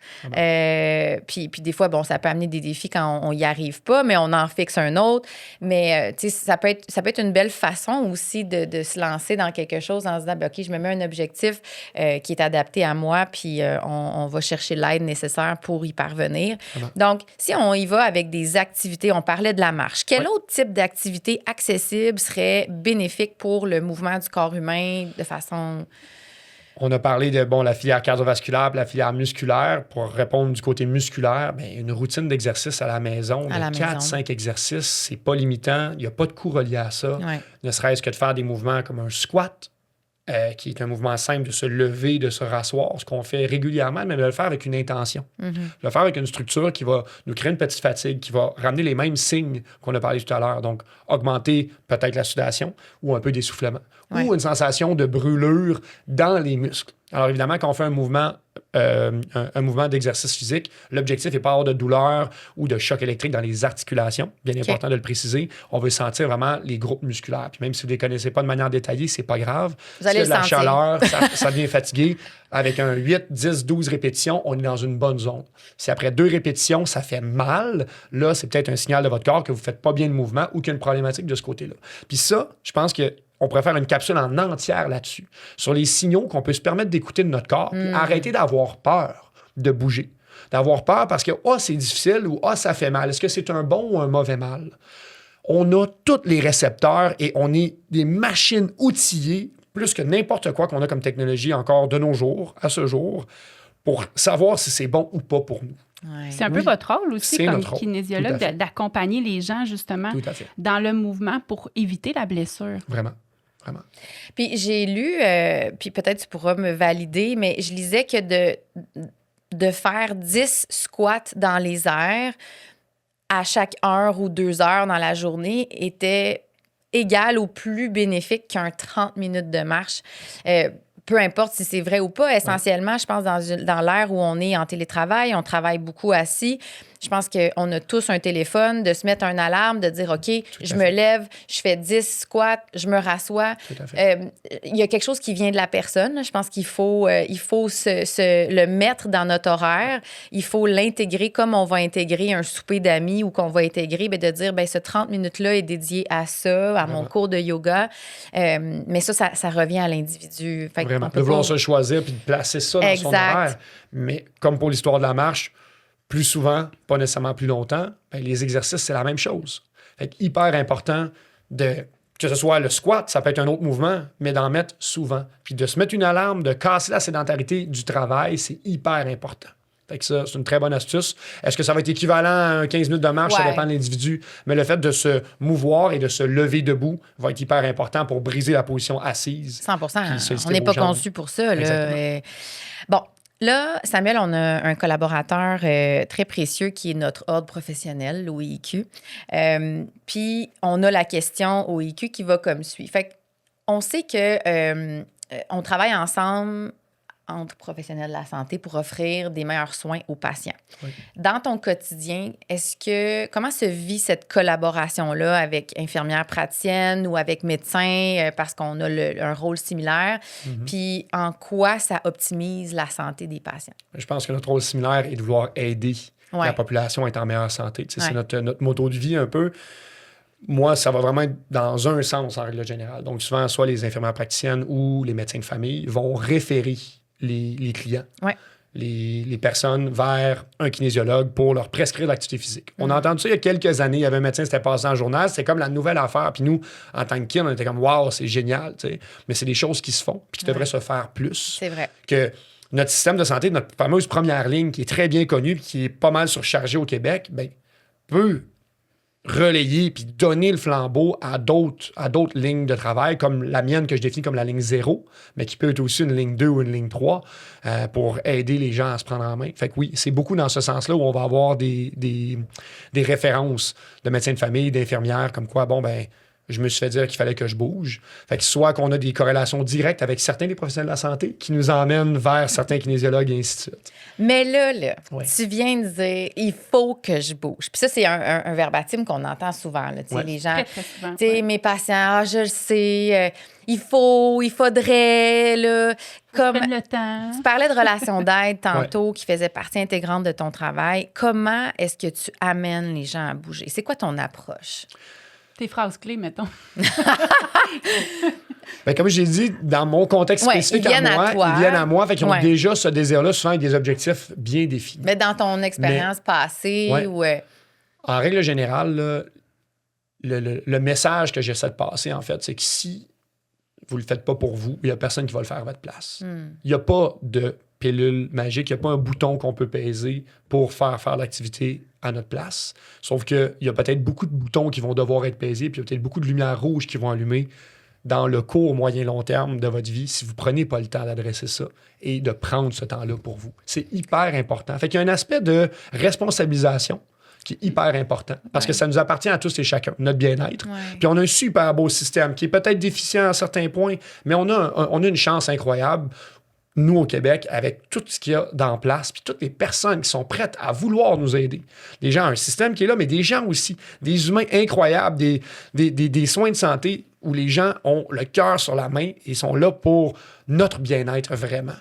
[SPEAKER 1] Puis des fois, bon, ça peut amener des défis quand on n'y arrive pas, mais on en fixe un autre. Mais tu sais, ça peut être une belle façon aussi de se lancer dans quelque chose en se disant, OK, je me mets un objectif qui est adapté à moi, puis on va chercher l'aide nécessaire pour y parvenir. Donc, si on y va avec des activités, on parlait de la marche. Quel autre type d'activité accessible serait bénéfique pour le mouvement du corps humain de façon...
[SPEAKER 4] On a parlé de la filière cardiovasculaire, la filière musculaire. Pour répondre du côté musculaire, une routine d'exercice à la maison, 4-5 exercices, c'est pas limitant. Il n'y a pas de coût relié à ça.
[SPEAKER 1] Ouais.
[SPEAKER 4] Ne serait-ce que de faire des mouvements comme un squat, qui est un mouvement simple de se lever, de se rasseoir, ce qu'on fait régulièrement, mais de le faire avec une intention. De le faire avec une structure qui va nous créer une petite fatigue, qui va ramener les mêmes signes qu'on a parlé tout à l'heure. Donc, augmenter peut-être la sudation ou un peu d'essoufflement. Ou une sensation de brûlure dans les muscles. Alors, évidemment, quand on fait un mouvement d'exercice physique, l'objectif n'est pas d'avoir de douleur ou de choc électrique dans les articulations. Bien important de le préciser. On veut sentir vraiment les groupes musculaires. Puis même si vous ne les connaissez pas de manière détaillée, c'est pas grave.
[SPEAKER 1] Vous allez
[SPEAKER 4] S'il y a de
[SPEAKER 1] le
[SPEAKER 4] la
[SPEAKER 1] sentir.
[SPEAKER 4] chaleur, ça devient fatigué. Avec un 8, 10, 12 répétitions, on est dans une bonne zone. Si après 2 répétitions, ça fait mal, là, c'est peut-être un signal de votre corps que vous ne faites pas bien de mouvement ou qu'il y a une problématique de ce côté-là. Puis ça, je pense qu'on pourrait faire une capsule en entière là-dessus, sur les signaux qu'on peut se permettre d'écouter de notre corps, puis arrêter d'avoir peur de bouger. D'avoir peur parce que, c'est difficile ou, ça fait mal. Est-ce que c'est un bon ou un mauvais mal? On a tous les récepteurs et on est des machines outillées, plus que n'importe quoi qu'on a comme technologie encore de nos jours, à ce jour, pour savoir si c'est bon ou pas pour nous.
[SPEAKER 1] Ouais.
[SPEAKER 2] C'est un peu votre rôle aussi,
[SPEAKER 4] C'est
[SPEAKER 2] comme
[SPEAKER 4] notre rôle.
[SPEAKER 2] kinésiologue,
[SPEAKER 4] Tout à fait.
[SPEAKER 2] d'accompagner les gens, justement,
[SPEAKER 4] Tout à fait.
[SPEAKER 2] dans le mouvement pour éviter la blessure.
[SPEAKER 4] Vraiment. Vraiment.
[SPEAKER 1] Puis j'ai lu, puis peut-être tu pourras me valider, mais je lisais que de faire 10 squats dans les airs à chaque 1 ou 2 heures dans la journée était égal ou plus bénéfique qu'un 30 minutes de marche. Peu importe si c'est vrai ou pas, essentiellement, je pense dans l'ère où on est en télétravail, on travaille beaucoup assis. Je pense qu'on a tous un téléphone, de se mettre un alarme, de dire, OK, je me lève, je fais 10 squats, je me rassois.
[SPEAKER 4] Tout à fait.
[SPEAKER 1] Il y a quelque chose qui vient de la personne. Je pense qu'il faut le mettre dans notre horaire. Il faut l'intégrer comme on va intégrer un souper d'amis ou qu'on va intégrer, de dire, ce 30 minutes-là est dédié à ça, à mon cours de yoga. Mais ça revient à l'individu. Fait
[SPEAKER 4] Vraiment. De vouloir se choisir puis de placer ça dans son horaire. Mais comme pour l'histoire de la marche, plus souvent, pas nécessairement plus longtemps, les exercices, c'est la même chose. Fait hyper important que ce soit le squat, ça peut être un autre mouvement, mais d'en mettre souvent. Puis de se mettre une alarme, de casser la sédentarité du travail, c'est hyper important. Fait que ça, c'est une très bonne astuce. Est-ce que ça va être équivalent à un 15 minutes de marche? Ça dépend de l'individu. Mais le fait de se mouvoir et de se lever debout va être hyper important pour briser la position assise.
[SPEAKER 1] 100%. On n'est pas conçu pour ça. Là. Bon. Là, Samuel, on a un collaborateur très précieux qui est notre ordre professionnel, l'OIQ. Puis, on a la question OIQ qui va comme suit. Fait qu'on sait que on travaille ensemble entre professionnels de la santé pour offrir des meilleurs soins aux patients.
[SPEAKER 4] Oui.
[SPEAKER 1] Dans ton quotidien, comment se vit cette collaboration-là avec infirmières praticiennes ou avec médecins parce qu'on a un rôle similaire? Puis en quoi ça optimise la santé des patients?
[SPEAKER 4] Je pense que notre rôle similaire est de vouloir aider la population à être en meilleure santé. C'est notre motto de vie un peu. Moi, ça va vraiment être dans un sens en règle générale. Donc souvent, soit les infirmières praticiennes ou les médecins de famille vont référer les clients, les personnes vers un kinésiologue pour leur prescrire l'activité physique. On a entendu ça il y a quelques années. Il y avait un médecin qui s'était passé en journal. C'était comme la nouvelle affaire. Puis nous, en tant que kin, on était comme « wow, c'est génial ». Mais c'est des choses qui se font puis qui devraient se faire plus.
[SPEAKER 1] C'est vrai.
[SPEAKER 4] Que notre système de santé, notre fameuse première ligne, qui est très bien connue puis qui est pas mal surchargée au Québec, bien, peut relayer puis donner le flambeau à d'autres lignes de travail, comme la mienne que je définis comme la ligne 0, mais qui peut être aussi une ligne 2 ou une ligne 3 pour aider les gens à se prendre en main. Fait que oui, c'est beaucoup dans ce sens-là où on va avoir des références de médecins de famille, d'infirmières, comme quoi, bon, ben je me suis fait dire qu'il fallait que je bouge. Fait que soit qu'on a des corrélations directes avec certains des professionnels de la santé qui nous emmènent vers certains kinésiologues et ainsi de suite.
[SPEAKER 1] Mais là, tu viens de dire « il faut que je bouge ». Puis ça, c'est un verbatim qu'on entend souvent. Là, les gens,
[SPEAKER 2] très souvent,
[SPEAKER 1] mes patients, je le sais, il faudrait, là, comme
[SPEAKER 2] prenne le temps.
[SPEAKER 1] Tu parlais de relations d'aide tantôt qui faisaient partie intégrante de ton travail. Comment est-ce que tu amènes les gens à bouger? C'est quoi ton approche?
[SPEAKER 2] Tes phrases clés, mettons.
[SPEAKER 4] Bien, comme j'ai dit, dans mon contexte spécifique ils viennent à moi. Fait qu'ils ont déjà ce désir-là, souvent avec des objectifs bien définis.
[SPEAKER 1] Mais dans ton expérience passée,
[SPEAKER 4] en règle générale, là, le message que j'essaie de passer, en fait, c'est que si vous ne le faites pas pour vous, il n'y a personne qui va le faire à votre place. Il n'y a pas de pilule magique, il n'y a pas un bouton qu'on peut peser pour faire l'activité à notre place. Sauf qu'il y a peut-être beaucoup de boutons qui vont devoir être pesés, puis il y a peut-être beaucoup de lumières rouges qui vont allumer dans le court, moyen, long terme de votre vie si vous ne prenez pas le temps d'adresser ça et de prendre ce temps-là pour vous. C'est hyper important. Fait qu'il y a un aspect de responsabilisation qui est hyper important parce que ça nous appartient à tous et chacun, notre bien-être. Puis on a un super beau système qui est peut-être déficient à certains points, mais on a une chance incroyable, nous, au Québec, avec tout ce qu'il y a dans place, puis toutes les personnes qui sont prêtes à vouloir nous aider. Des gens, un système qui est là, mais des gens aussi, des humains incroyables, des soins de santé où les gens ont le cœur sur la main et sont là pour notre bien-être vraiment.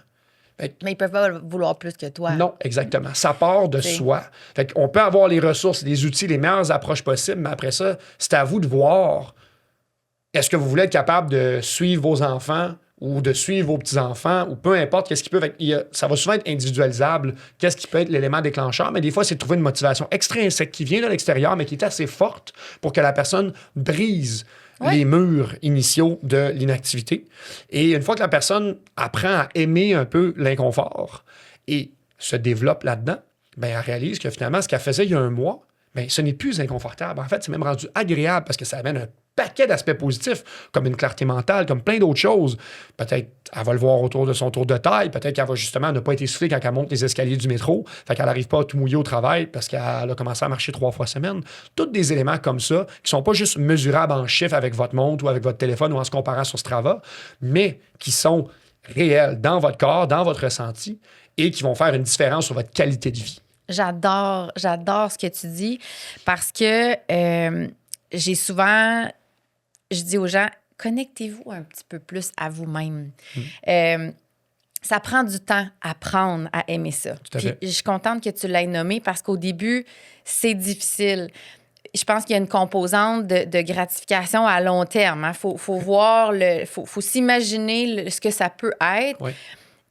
[SPEAKER 1] Mais ils peuvent pas vouloir plus que toi.
[SPEAKER 4] Non, exactement. Ça part de soi. Fait qu'on peut avoir les ressources, les outils, les meilleures approches possibles, mais après ça, c'est à vous de voir est-ce que vous voulez être capable de suivre vos enfants ou de suivre vos petits-enfants, ou peu importe, qu'est-ce qui peut... Ça va souvent être individualisable, qu'est-ce qui peut être l'élément déclencheur, mais des fois, c'est de trouver une motivation extrinsèque qui vient de l'extérieur, mais qui est assez forte pour que la personne brise les murs initiaux de l'inactivité. Et une fois que la personne apprend à aimer un peu l'inconfort et se développe là-dedans, bien, elle réalise que finalement, ce qu'elle faisait il y a un mois, bien, ce n'est plus inconfortable. En fait, c'est même rendu agréable parce que ça amène un paquet d'aspects positifs, comme une clarté mentale, comme plein d'autres choses. Peut-être elle va le voir autour de son tour de taille, peut-être qu'elle va justement ne pas être essoufflée quand elle monte les escaliers du métro, fait qu'elle n'arrive pas à tout mouiller au travail parce qu'elle a commencé à marcher 3 fois semaine. Tous des éléments comme ça qui sont pas juste mesurables en chiffres avec votre montre ou avec votre téléphone ou en se comparant sur Strava, mais qui sont réels dans votre corps, dans votre ressenti et qui vont faire une différence sur votre qualité de vie.
[SPEAKER 1] J'adore ce que tu dis parce que j'ai souvent... Je dis aux gens, connectez-vous un petit peu plus à vous-même. Ça prend du temps à apprendre à aimer ça. Puis je suis contente que tu l'aies nommé parce qu'au début, c'est difficile. Je pense qu'il y a une composante de gratification à long terme. Il faut voir, faut s'imaginer ce que ça peut être. Oui.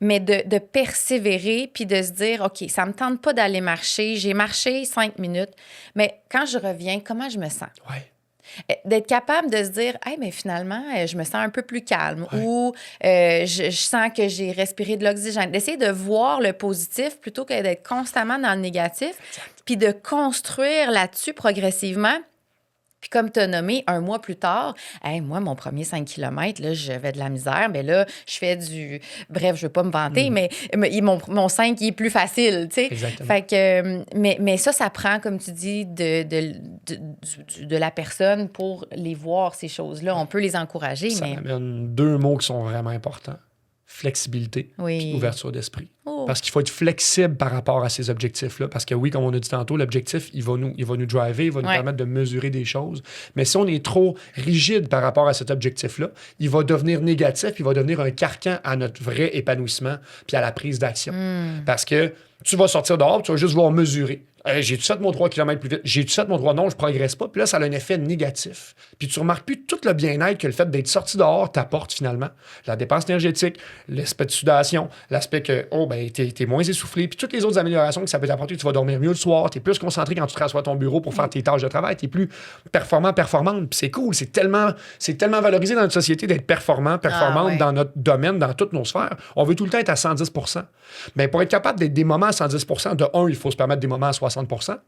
[SPEAKER 1] Mais de persévérer puis de se dire, OK, ça me tente pas d'aller marcher. J'ai marché 5 minutes, mais quand je reviens, comment je me sens?
[SPEAKER 4] Oui.
[SPEAKER 1] D'être capable de se dire, hey, mais finalement, je me sens un peu plus calme ou je sens que j'ai respiré de l'oxygène. D'essayer de voir le positif plutôt que d'être constamment dans le négatif, puis de construire là-dessus progressivement. Puis comme tu as nommé, 1 mois plus tard, hey, moi, mon premier 5 km, là, j'avais de la misère, mais là, je fais du... Bref, je ne veux pas me vanter, mais mon 5, il est plus facile, tu sais.
[SPEAKER 4] Exactement.
[SPEAKER 1] Fait que, mais ça prend, comme tu dis, de la personne pour les voir, ces choses-là. On peut les encourager,
[SPEAKER 4] ça
[SPEAKER 1] mais...
[SPEAKER 4] amène 2 mots qui sont vraiment importants. flexibilité
[SPEAKER 1] Oui.
[SPEAKER 4] et ouverture d'esprit.
[SPEAKER 1] Oh.
[SPEAKER 4] Parce qu'il faut être flexible par rapport à ces objectifs-là. Parce que oui, comme on a dit tantôt, l'objectif, il va nous driver, il va nous permettre de mesurer des choses. Mais si on est trop rigide par rapport à cet objectif-là, il va devenir négatif, il va devenir un carcan à notre vrai épanouissement puis à la prise d'action. Parce que tu vas sortir dehors, tu vas juste voir mesurer. J'ai-tu fait mon 3 km plus vite? J'ai-tu fait mon 3? Non, je progresse pas. Puis là, ça a un effet négatif. Puis tu remarques plus tout le bien-être que le fait d'être sorti dehors t'apporte finalement. La dépense énergétique, l'aspect de sudation, l'aspect que, t'es moins essoufflé, puis toutes les autres améliorations que ça peut t'apporter. Tu vas dormir mieux le soir, t'es plus concentré quand tu te rassois à ton bureau pour faire tes tâches de travail, t'es plus performante. Puis c'est cool. C'est tellement valorisé dans notre société d'être performante dans notre domaine, dans toutes nos sphères. On veut tout le temps être à 110 %. Mais pour être capable d'être des moments à 110 %, de un, il faut se permettre des moments à 60 %.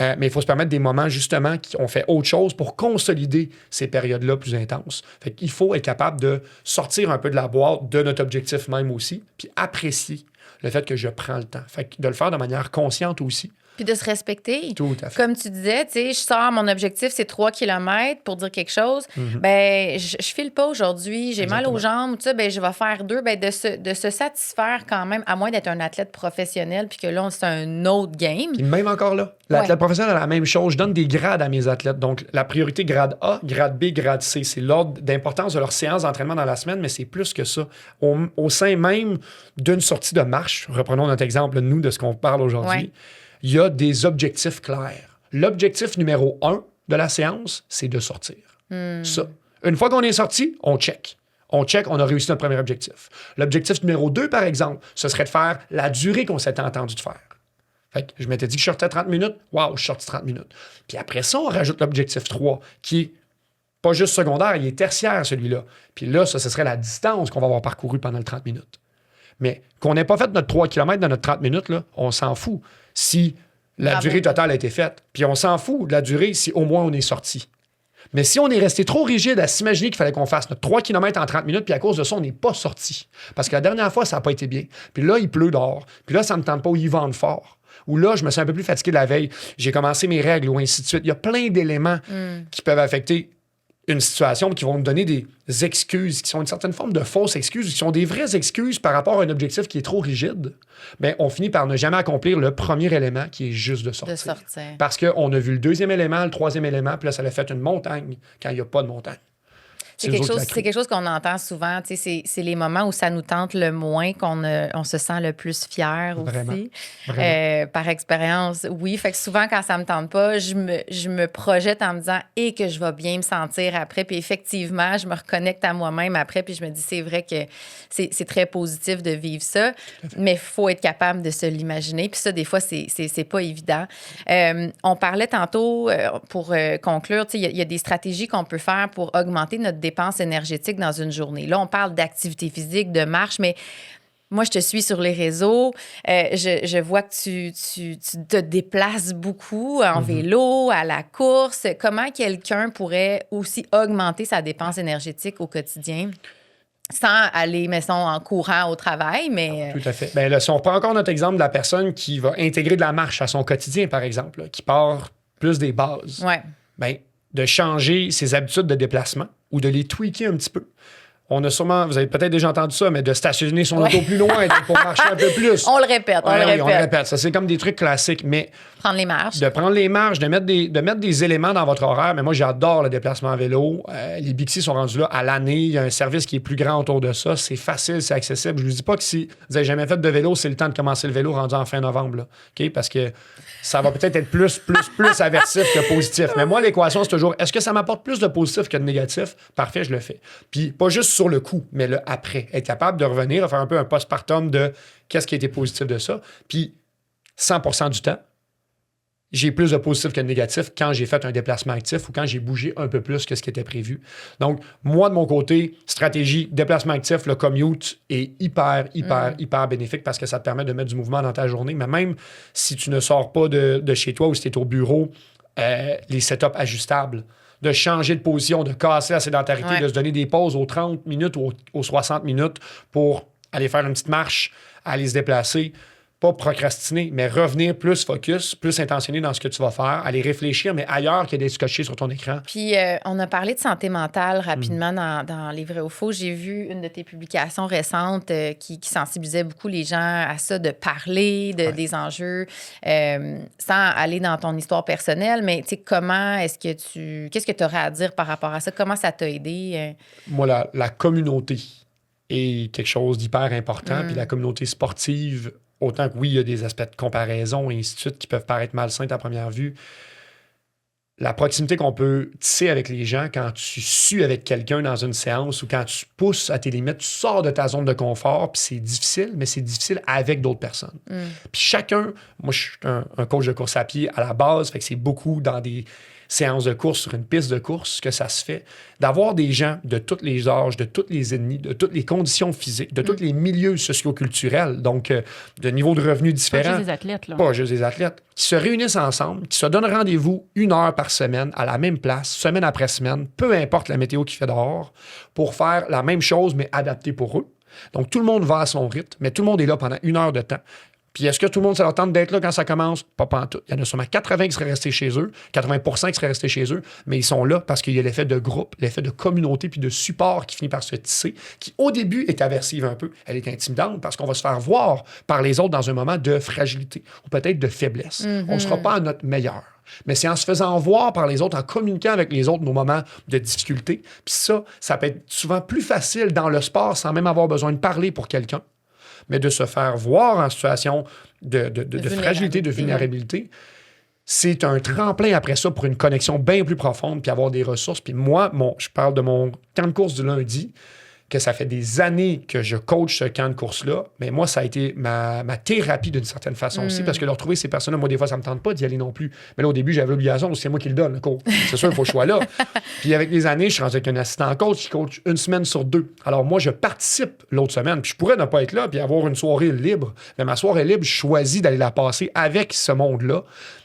[SPEAKER 4] Mais il faut se permettre des moments, justement, qui ont fait autre chose pour consolider ces périodes-là plus intenses. Fait qu'il faut être capable de sortir un peu de la boîte de notre objectif même aussi, puis apprécier le fait que je prends le temps. Fait que de le faire de manière consciente aussi.
[SPEAKER 1] Puis de se respecter.
[SPEAKER 4] Tout à fait.
[SPEAKER 1] Comme tu disais, tu sais, je sors, mon objectif, c'est 3 km pour dire quelque chose. Ben, je file pas aujourd'hui, j'ai mal aux jambes, tu sais, ben, je vais faire 2. Ben, de se satisfaire quand même, à moins d'être un athlète professionnel, puis que là, c'est un autre game.
[SPEAKER 4] Puis même encore là, l'athlète professionnel a la même chose. Je donne des grades à mes athlètes. Donc, la priorité grade A, grade B, grade C. C'est l'ordre d'importance de leur séance d'entraînement dans la semaine, mais c'est plus que ça. Au sein même d'une sortie de marche, reprenons notre exemple, nous, de ce qu'on parle aujourd'hui, il y a des objectifs clairs. L'objectif numéro 1 de la séance, c'est de sortir. Ça. Une fois qu'on est sorti, on check. On a réussi notre premier objectif. L'objectif numéro 2, par exemple, ce serait de faire la durée qu'on s'était entendu de faire. Fait que je m'étais dit que je sortais 30 minutes. Wow, je suis sorti 30 minutes. Puis après ça, on rajoute l'objectif 3, qui est pas juste secondaire, il est tertiaire, celui-là. Puis là, ce serait la distance qu'on va avoir parcourue pendant le 30 minutes. Mais qu'on n'ait pas fait notre 3 km dans notre 30 minutes, là, on s'en fout si la durée totale a été faite. Puis on s'en fout de la durée si au moins on est sorti. Mais si on est resté trop rigide à s'imaginer qu'il fallait qu'on fasse notre 3 km en 30 minutes, puis à cause de ça, on n'est pas sorti. Parce que la dernière fois, ça n'a pas été bien. Puis là, il pleut dehors. Puis là, ça ne me tente pas, ou il vente fort. Ou là, je me suis un peu plus fatigué la veille. J'ai commencé mes règles, ou ainsi de suite. Il y a plein d'éléments qui peuvent affecter une situation, qui vont nous donner des excuses, qui sont une certaine forme de fausses excuses, qui sont des vraies excuses par rapport à un objectif qui est trop rigide. Bien, on finit par ne jamais accomplir le premier élément qui est juste de sortir. Parce qu'on a vu le deuxième élément, le troisième élément, puis là, ça a fait une montagne quand il n'y a pas de montagne.
[SPEAKER 1] C'est quelque chose qu'on entend souvent. C'est les moments où ça nous tente le moins on se sent le plus fier aussi. Vraiment. Par expérience, oui. Fait que souvent, quand ça me tente pas, je me projette en me disant que je vais bien me sentir après. Puis effectivement, je me reconnecte à moi-même après. Puis je me dis, c'est vrai que c'est très positif de vivre ça. Mais il faut être capable de se l'imaginer. Puis ça, des fois, c'est pas évident. On parlait tantôt, pour conclure, il y a des stratégies qu'on peut faire pour augmenter notre dépenses énergétiques dans une journée. Là, on parle d'activité physique, de marche, mais moi, je te suis sur les réseaux. Je vois que tu te déplaces beaucoup en vélo, à la course. Comment quelqu'un pourrait aussi augmenter sa dépense énergétique au quotidien? Sans aller, mettons, en courant au travail, mais...
[SPEAKER 4] Tout à fait. Bien, là, si on reprend encore notre exemple de la personne qui va intégrer de la marche à son quotidien, par exemple, là, qui part plus des bases.
[SPEAKER 1] Ouais.
[SPEAKER 4] Bien, de changer ses habitudes de déplacement ou de les tweaker un petit peu. On a sûrement, vous avez peut-être déjà entendu ça, mais de stationner son auto plus loin pour marcher un peu plus.
[SPEAKER 1] On le répète, on le répète.
[SPEAKER 4] Ça, c'est comme des trucs classiques, mais...
[SPEAKER 1] Prendre les marches.
[SPEAKER 4] De prendre les marches, de mettre des éléments dans votre horaire. Mais moi, j'adore le déplacement à vélo. Les Bixi sont rendus là à l'année. Il y a un service qui est plus grand autour de ça. C'est facile, c'est accessible. Je ne vous dis pas que si vous n'avez jamais fait de vélo, c'est le temps de commencer le vélo rendu en fin novembre. Là. Okay? Parce que ça va peut-être être plus aversif que positif. Mais moi, l'équation, c'est toujours, est-ce que ça m'apporte plus de positif que de négatif? Parfait, je le fais. Puis pas juste sur le coup, mais le après. Être capable de revenir, faire un peu un postpartum de qu'est-ce qui a été positif de ça. Puis 100% du temps, j'ai plus de positif que de négatif quand j'ai fait un déplacement actif ou quand j'ai bougé un peu plus que ce qui était prévu. Donc, moi, de mon côté, stratégie, déplacement actif, le commute est hyper bénéfique parce que ça te permet de mettre du mouvement dans ta journée. Mais même si tu ne sors pas de chez toi ou si tu es au bureau, les setups ajustables, de changer de position, de casser la sédentarité, de se donner des pauses aux 30 minutes ou aux 60 minutes pour aller faire une petite marche, aller se déplacer. pas procrastiner, mais revenir plus focus, plus intentionné dans ce que tu vas faire, aller réfléchir, mais ailleurs que d'être scotché sur ton écran.
[SPEAKER 1] Puis, on a parlé de santé mentale rapidement dans Les Vrais ou Faux. J'ai vu une de tes publications récentes qui sensibilisait beaucoup les gens à ça, de parler des enjeux, sans aller dans ton histoire personnelle, mais tu sais, qu'est-ce que tu aurais à dire par rapport à ça? Comment ça t'a aidé?
[SPEAKER 4] Moi, la communauté est quelque chose d'hyper important, puis la communauté sportive, autant que oui, il y a des aspects de comparaison et ainsi de suite qui peuvent paraître malsains à première vue. La proximité qu'on peut tisser avec les gens quand tu sues avec quelqu'un dans une séance ou quand tu pousses à tes limites, tu sors de ta zone de confort, puis c'est difficile, mais c'est difficile avec d'autres personnes. Puis chacun, moi je suis un coach de course à pied à la base, fait que c'est beaucoup dans des séances de course sur une piste de course que ça se fait, d'avoir des gens de tous les âges, de toutes les ethnies, de toutes les conditions physiques, de tous les milieux socioculturels, donc de niveaux de revenus différents.
[SPEAKER 2] Pas juste des athlètes, là.
[SPEAKER 4] Pas juste des athlètes. Qui se réunissent ensemble, qui se donnent rendez-vous 1 heure par semaine à la même place, semaine après semaine, peu importe la météo qu'il fait dehors, pour faire la même chose, mais adaptée pour eux. Donc, tout le monde va à son rythme, mais tout le monde est là pendant 1 heure de temps. Puis est-ce que tout le monde, ça leur tente d'être là quand ça commence? Pas pantoute. Il y en a sûrement 80 qui seraient restés chez eux, 80% qui seraient restés chez eux, mais ils sont là parce qu'il y a l'effet de groupe, l'effet de communauté puis de support qui finit par se tisser, qui au début est aversive un peu. Elle est intimidante parce qu'on va se faire voir par les autres dans un moment de fragilité ou peut-être de faiblesse. On ne sera pas à notre meilleur. Mais c'est en se faisant voir par les autres, en communiquant avec les autres nos moments de difficulté. Puis ça peut être souvent plus facile dans le sport sans même avoir besoin de parler pour quelqu'un. Mais de se faire voir en situation de fragilité, de vulnérabilité, c'est un tremplin après ça pour une connexion bien plus profonde puis avoir des ressources. Puis moi, je parle de mon camp de course du lundi, que ça fait des années que je coach ce camp de course-là, mais moi, ça a été ma thérapie d'une certaine façon aussi, parce que de retrouver ces personnes-là, moi, des fois, ça me tente pas d'y aller non plus. Mais là, au début, j'avais l'obligation, c'est moi qui le donne, le cours. C'est sûr, il faut que je sois là. Puis avec les années, je suis rendu avec un assistant coach qui coach 1 semaine sur 2. Alors moi, je participe l'autre semaine, puis je pourrais ne pas être là, puis avoir une soirée libre. Mais ma soirée libre, je choisis d'aller la passer avec ce monde-là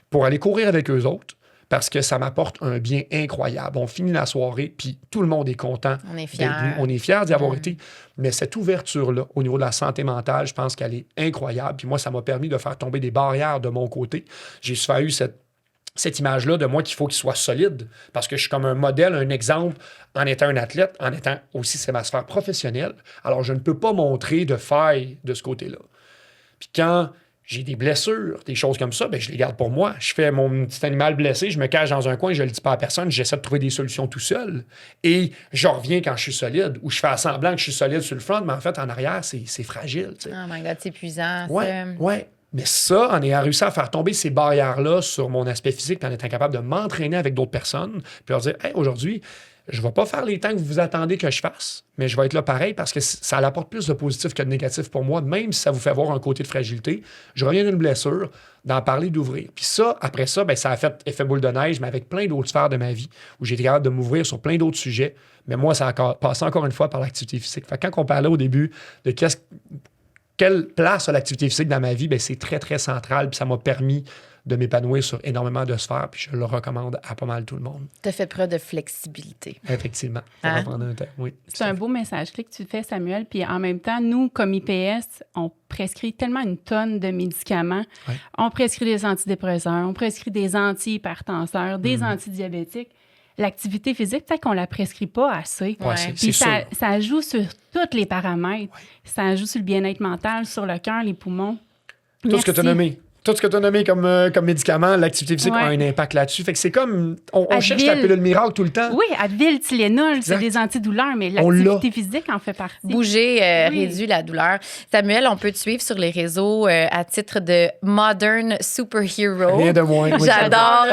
[SPEAKER 4] pour aller courir avec eux autres, parce que ça m'apporte un bien incroyable. On finit la soirée, puis tout le monde est content.
[SPEAKER 1] On est fiers.
[SPEAKER 4] On est fiers d'y avoir été. Mais cette ouverture-là, au niveau de la santé mentale, je pense qu'elle est incroyable. Puis moi, ça m'a permis de faire tomber des barrières de mon côté. J'ai souvent eu cette image-là de moi qu'il faut qu'il soit solide, parce que je suis comme un modèle, un exemple, en étant un athlète, en étant aussi, c'est ma sphère professionnelle. Alors, je ne peux pas montrer de faille de ce côté-là. Puis quand j'ai des blessures, des choses comme ça, bien, je les garde pour moi. Je fais mon petit animal blessé, je me cache dans un coin, je ne le dis pas à personne, j'essaie de trouver des solutions tout seul. Et je reviens quand je suis solide, ou je fais semblant que je suis solide sur le front, mais en fait, en arrière, c'est fragile. Tu sais.
[SPEAKER 1] Oh my God, c'est épuisant.
[SPEAKER 4] Ouais. Mais ça, en ayant réussi à faire tomber ces barrières-là sur mon aspect physique, puis en étant capable de m'entraîner avec d'autres personnes, puis leur dire, hey, aujourd'hui, je ne vais pas faire les temps que vous attendez que je fasse, mais je vais être là pareil parce que ça apporte plus de positif que de négatif pour moi, même si ça vous fait voir un côté de fragilité. Je reviens d'une blessure, d'en parler, d'ouvrir. Puis ça, après ça, bien, ça a fait effet boule de neige, mais avec plein d'autres sphères de ma vie, où j'ai été capable de m'ouvrir sur plein d'autres sujets. Mais moi, ça a passé encore une fois par l'activité physique. Fait que quand on parlait au début de quelle place a l'activité physique dans ma vie, bien, c'est très, très central, puis ça m'a permis de m'épanouir sur énormément de sphères, puis je le recommande à pas mal tout le monde.
[SPEAKER 1] Tu as fait preuve de flexibilité.
[SPEAKER 4] Effectivement. Ça va prendre un temps, oui.
[SPEAKER 2] C'est un beau message clé que tu fais, Samuel. Puis en même temps, nous, comme IPS, on prescrit tellement une tonne de médicaments. Ouais. On prescrit des antidépresseurs, on prescrit des antihypertenseurs, des antidiabétiques. L'activité physique, peut-être qu'on ne la prescrit pas assez.
[SPEAKER 4] Ouais,
[SPEAKER 2] puis ça joue sur tous les paramètres. Ouais. Ça joue sur le bien-être mental, sur le cœur, les poumons.
[SPEAKER 4] Tout ce que tu as nommé. Tout ce que tu as nommé comme médicament, l'activité physique a un impact là-dessus. Fait que c'est comme... On cherche la pilule miracle tout le temps.
[SPEAKER 2] Oui, Advil, Tylenol, c'est des antidouleurs, mais l'activité physique en fait partie.
[SPEAKER 1] Bouger réduit la douleur. Samuel, on peut te suivre sur les réseaux à titre de Modern Superhero.
[SPEAKER 4] Rien de moins.
[SPEAKER 1] J'adore.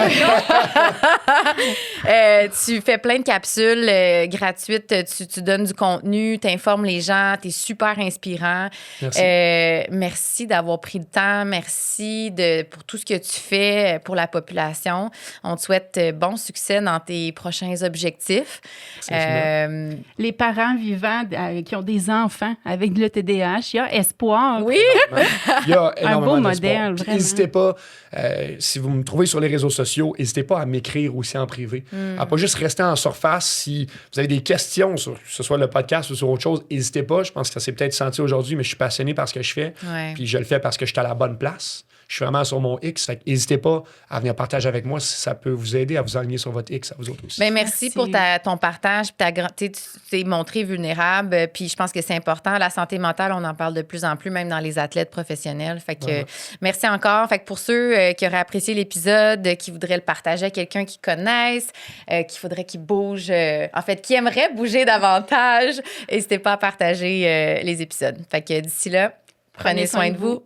[SPEAKER 1] Tu fais plein de capsules gratuites. Tu donnes du contenu, tu informes les gens, tu es super inspirant.
[SPEAKER 4] Merci.
[SPEAKER 1] Merci d'avoir pris le temps. Merci merci pour tout ce que tu fais pour la population. On te souhaite bon succès dans tes prochains objectifs.
[SPEAKER 2] Les parents vivants qui ont des enfants avec le TDAH, il y a espoir.
[SPEAKER 1] Oui!
[SPEAKER 4] Il y a énormément
[SPEAKER 2] un beau
[SPEAKER 4] d'espoir.
[SPEAKER 2] modèle,
[SPEAKER 4] Puis
[SPEAKER 2] vraiment.
[SPEAKER 4] n'hésitez pas, si vous me trouvez sur les réseaux sociaux, n'hésitez pas à m'écrire aussi en privé. À pas juste rester en surface. Si vous avez des questions, sur, que ce soit le podcast ou sur autre chose, n'hésitez pas. Je pense que ça s'est peut-être senti aujourd'hui, mais je suis passionné par ce que je fais.
[SPEAKER 1] Ouais.
[SPEAKER 4] Puis je le fais parce que je suis à la bonne place. Je suis vraiment sur mon X. N'hésitez pas à venir partager avec moi si ça peut vous aider à vous aligner sur votre X, à vous autres aussi.
[SPEAKER 1] Bien, merci pour ton partage. Tu t'es montré vulnérable. Puis je pense que c'est important. La santé mentale, on en parle de plus en plus, même dans les athlètes professionnels. Fait que merci encore. Fait que pour ceux qui auraient apprécié l'épisode, qui voudraient le partager à quelqu'un qu'ils connaissent, qu'il faudrait qu'ils bougent, en fait, qui aimerait bouger davantage, n'hésitez pas à partager les épisodes. Fait que d'ici là, prenez soin de vous.